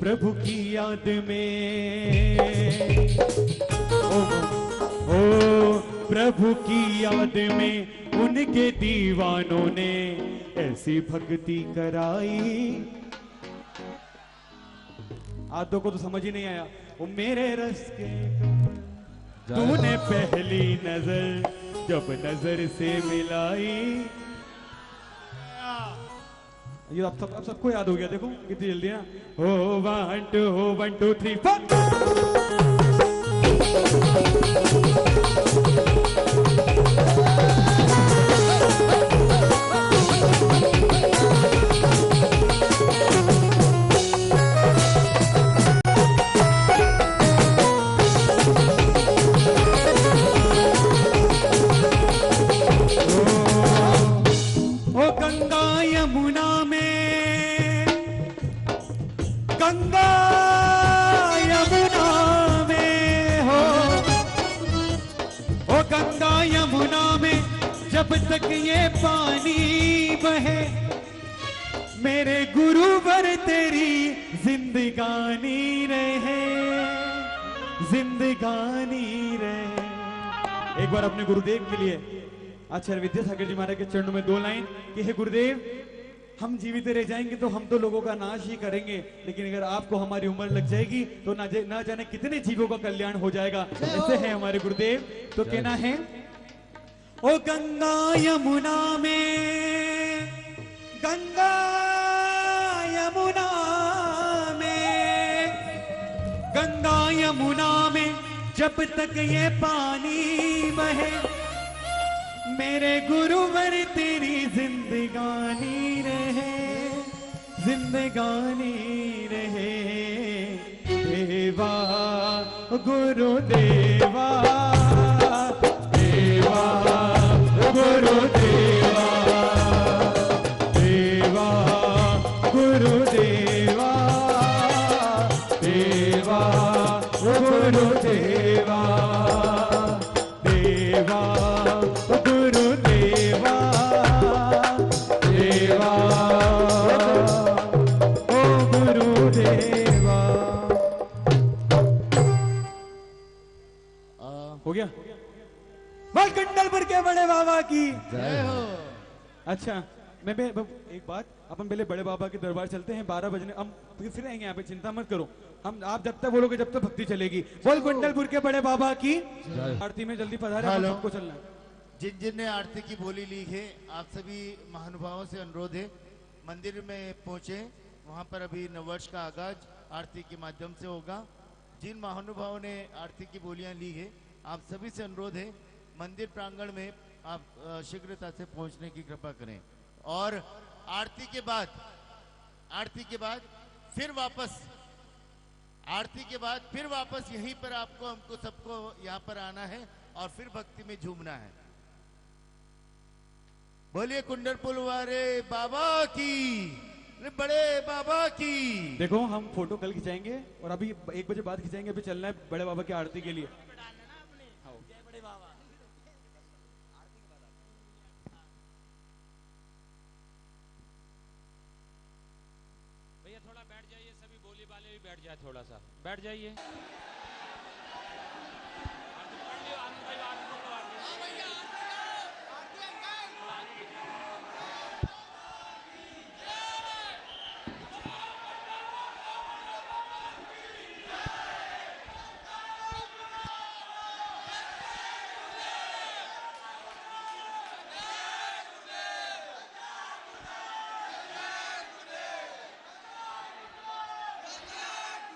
प्रभु की याद में, ओ प्रभु की याद में उनके दीवानों ने ऐसी भक्ति कराई। आदों को तो समझ ही नहीं आया। वो मेरे रस के तूने पहली नजर जब नजर से मिलाई। ये अब सबको याद हो गया, देखो कितनी जल्दी है। हो 1 2 3 4। ओ गंगा यमुना में, गंगा यमुना में हो, ओ गंगा यमुना में जब तक ये पानी बहे, मेरे गुरुवर तेरी जिंदगानी रहे, जिंदगानी रहे। एक बार अपने गुरुदेव के लिए आचार्य विद्यासागर जी महाराज के चरणों में 2 लाइन कि हे गुरुदेव, हम जीवित रह जाएंगे तो हम तो लोगों का नाश ही करेंगे, लेकिन अगर आपको हमारी उम्र लग जाएगी तो ना जाने कितने जीवों का कल्याण हो जाएगा। ऐसे हैं हमारे गुरुदेव। तो कहना है, ओ गंगा यमुना में, गंगा यमुना में, गंगा यमुना में जब तक ये पानी बहे, मेरे गुरुवर तेरी जिंदगानी रहे, जिंदगानी रहे। देवा गुरुदेवा, देवा गुरुदेवा, देवा हो गया। बोल कुंडलपुर के बड़े बाबा की जय हो। अच्छा मैं एक बात, अपन पहले बड़े बाबा के दरबार चलते हैं, 12 बजने हम फिर आएंगे यहाँ पे, चिंता मत करो। हम आप जब तक बोलोगे जब तक भक्ति चलेगी। बोल कुंडलपुर के बड़े बाबा की आरती में जल्दी पधारे, हम सबको चलना है। जिन जिन ने आरती की बोली ली है, आप सभी महानुभावों से अनुरोध है मंदिर में पहुंचे। वहां पर अभी नववर्ष का आगाज आरती के माध्यम से होगा। जिन महानुभावों ने आरती की बोलियां ली है, आप सभी से अनुरोध है मंदिर प्रांगण में आप शीघ्रता से पहुंचने की कृपा करें। और आरती के बाद फिर वापस यहीं पर आपको हमको सबको यहाँ पर आना है और फिर भक्ति में झूमना है। बोलिए कुंडलपुर वाले बाबा की, बड़े बाबा की। देखो हम फोटो कल खिंचाएंगे और अभी 1 बजे बाद खिंचाएंगे। अभी चलना है बड़े बाबा की आरती के लिए। भैया थोड़ा बैठ जाइए, सभी बोली वाले भी बैठ जाए, थोड़ा सा बैठ जाइए।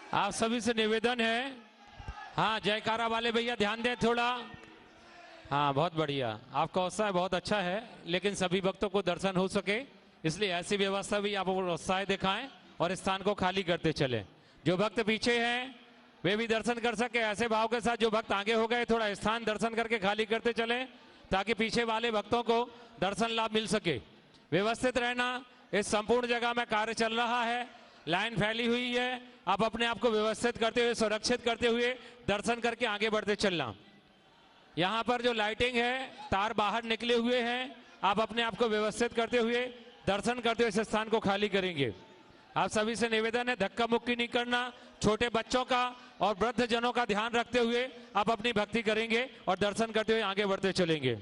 आप सभी से निवेदन है, हाँ जयकारा वाले भैया ध्यान दें थोड़ा। हाँ बहुत बढ़िया, आपका उत्साह बहुत अच्छा है, लेकिन सभी भक्तों को दर्शन हो सके इसलिए ऐसी व्यवस्था भी आप उत्साह दिखाएं और स्थान को खाली करते चले। जो भक्त पीछे हैं वे भी दर्शन कर सके, ऐसे भाव के साथ जो भक्त आगे हो गए थोड़ा स्थान दर्शन करके खाली करते चले ताकि पीछे वाले भक्तों को दर्शन लाभ मिल सके। व्यवस्थित रहना, इस संपूर्ण जगह में कार्य चल रहा है, लाइन फैली हुई है, आप अपने आप को व्यवस्थित करते हुए सुरक्षित करते हुए दर्शन करके आगे बढ़ते चलना। यहाँ पर जो लाइटिंग है, तार बाहर निकले हुए हैं, आप अपने आप को व्यवस्थित करते हुए दर्शन करते हुए इस स्थान को खाली करेंगे। आप सभी से निवेदन है धक्का मुक्की नहीं करना, छोटे बच्चों का और वृद्ध जनों का ध्यान रखते हुए आप अपनी भक्ति करेंगे और दर्शन करते हुए आगे बढ़ते चलेंगे।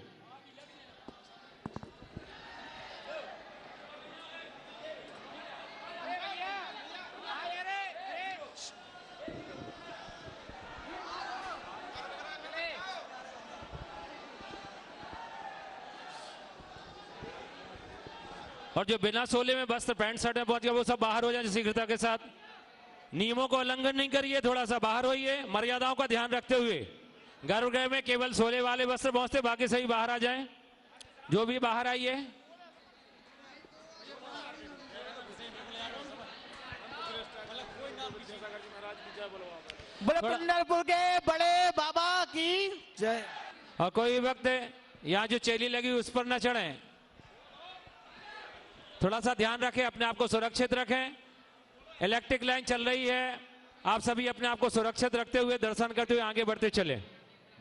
और जो बिना सोले में वस्त्र पैंट शर्ट में पहुंच गया वो सब बाहर हो जाए शीघ्रता के साथ। नियमों को उल्लंघन नहीं करिए, थोड़ा सा बाहर होइए, मर्यादाओं का ध्यान रखते हुए। गर्भगृह में केवल सोले वाले वस्त्र पहुंचते, बाकी सही बाहर आ जाएं। जो भी बाहर आइए। कुंडलपुर के बड़े बाबा की जय। और कोई वक्त यहाँ जो चेली लगी उस पर न चढ़े, थोड़ा सा ध्यान रखें, अपने आप को सुरक्षित रखें। इलेक्ट्रिक लाइन चल रही है, आप सभी अपने आप को सुरक्षित रखते हुए दर्शन करते हुए आगे बढ़ते चले।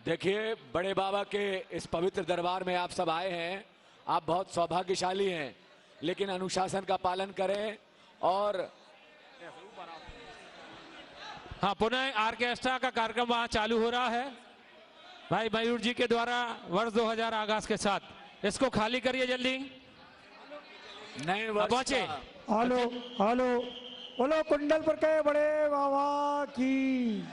देखिए बड़े बाबा के इस पवित्र दरबार में आप सब आए हैं, आप बहुत सौभाग्यशाली हैं, लेकिन अनुशासन का पालन करें। और हाँ पुनः ऑर्केस्ट्रा का कार्यक्रम वहां चालू हो रहा है भाई मयूर जी के द्वारा वर्ष 2000 आगाज के साथ। इसको खाली करिए जल्दी, नए वर्ष पहुंचे। हेलो हेलो, बोलो कुंडलपुर के बड़े बाबा की।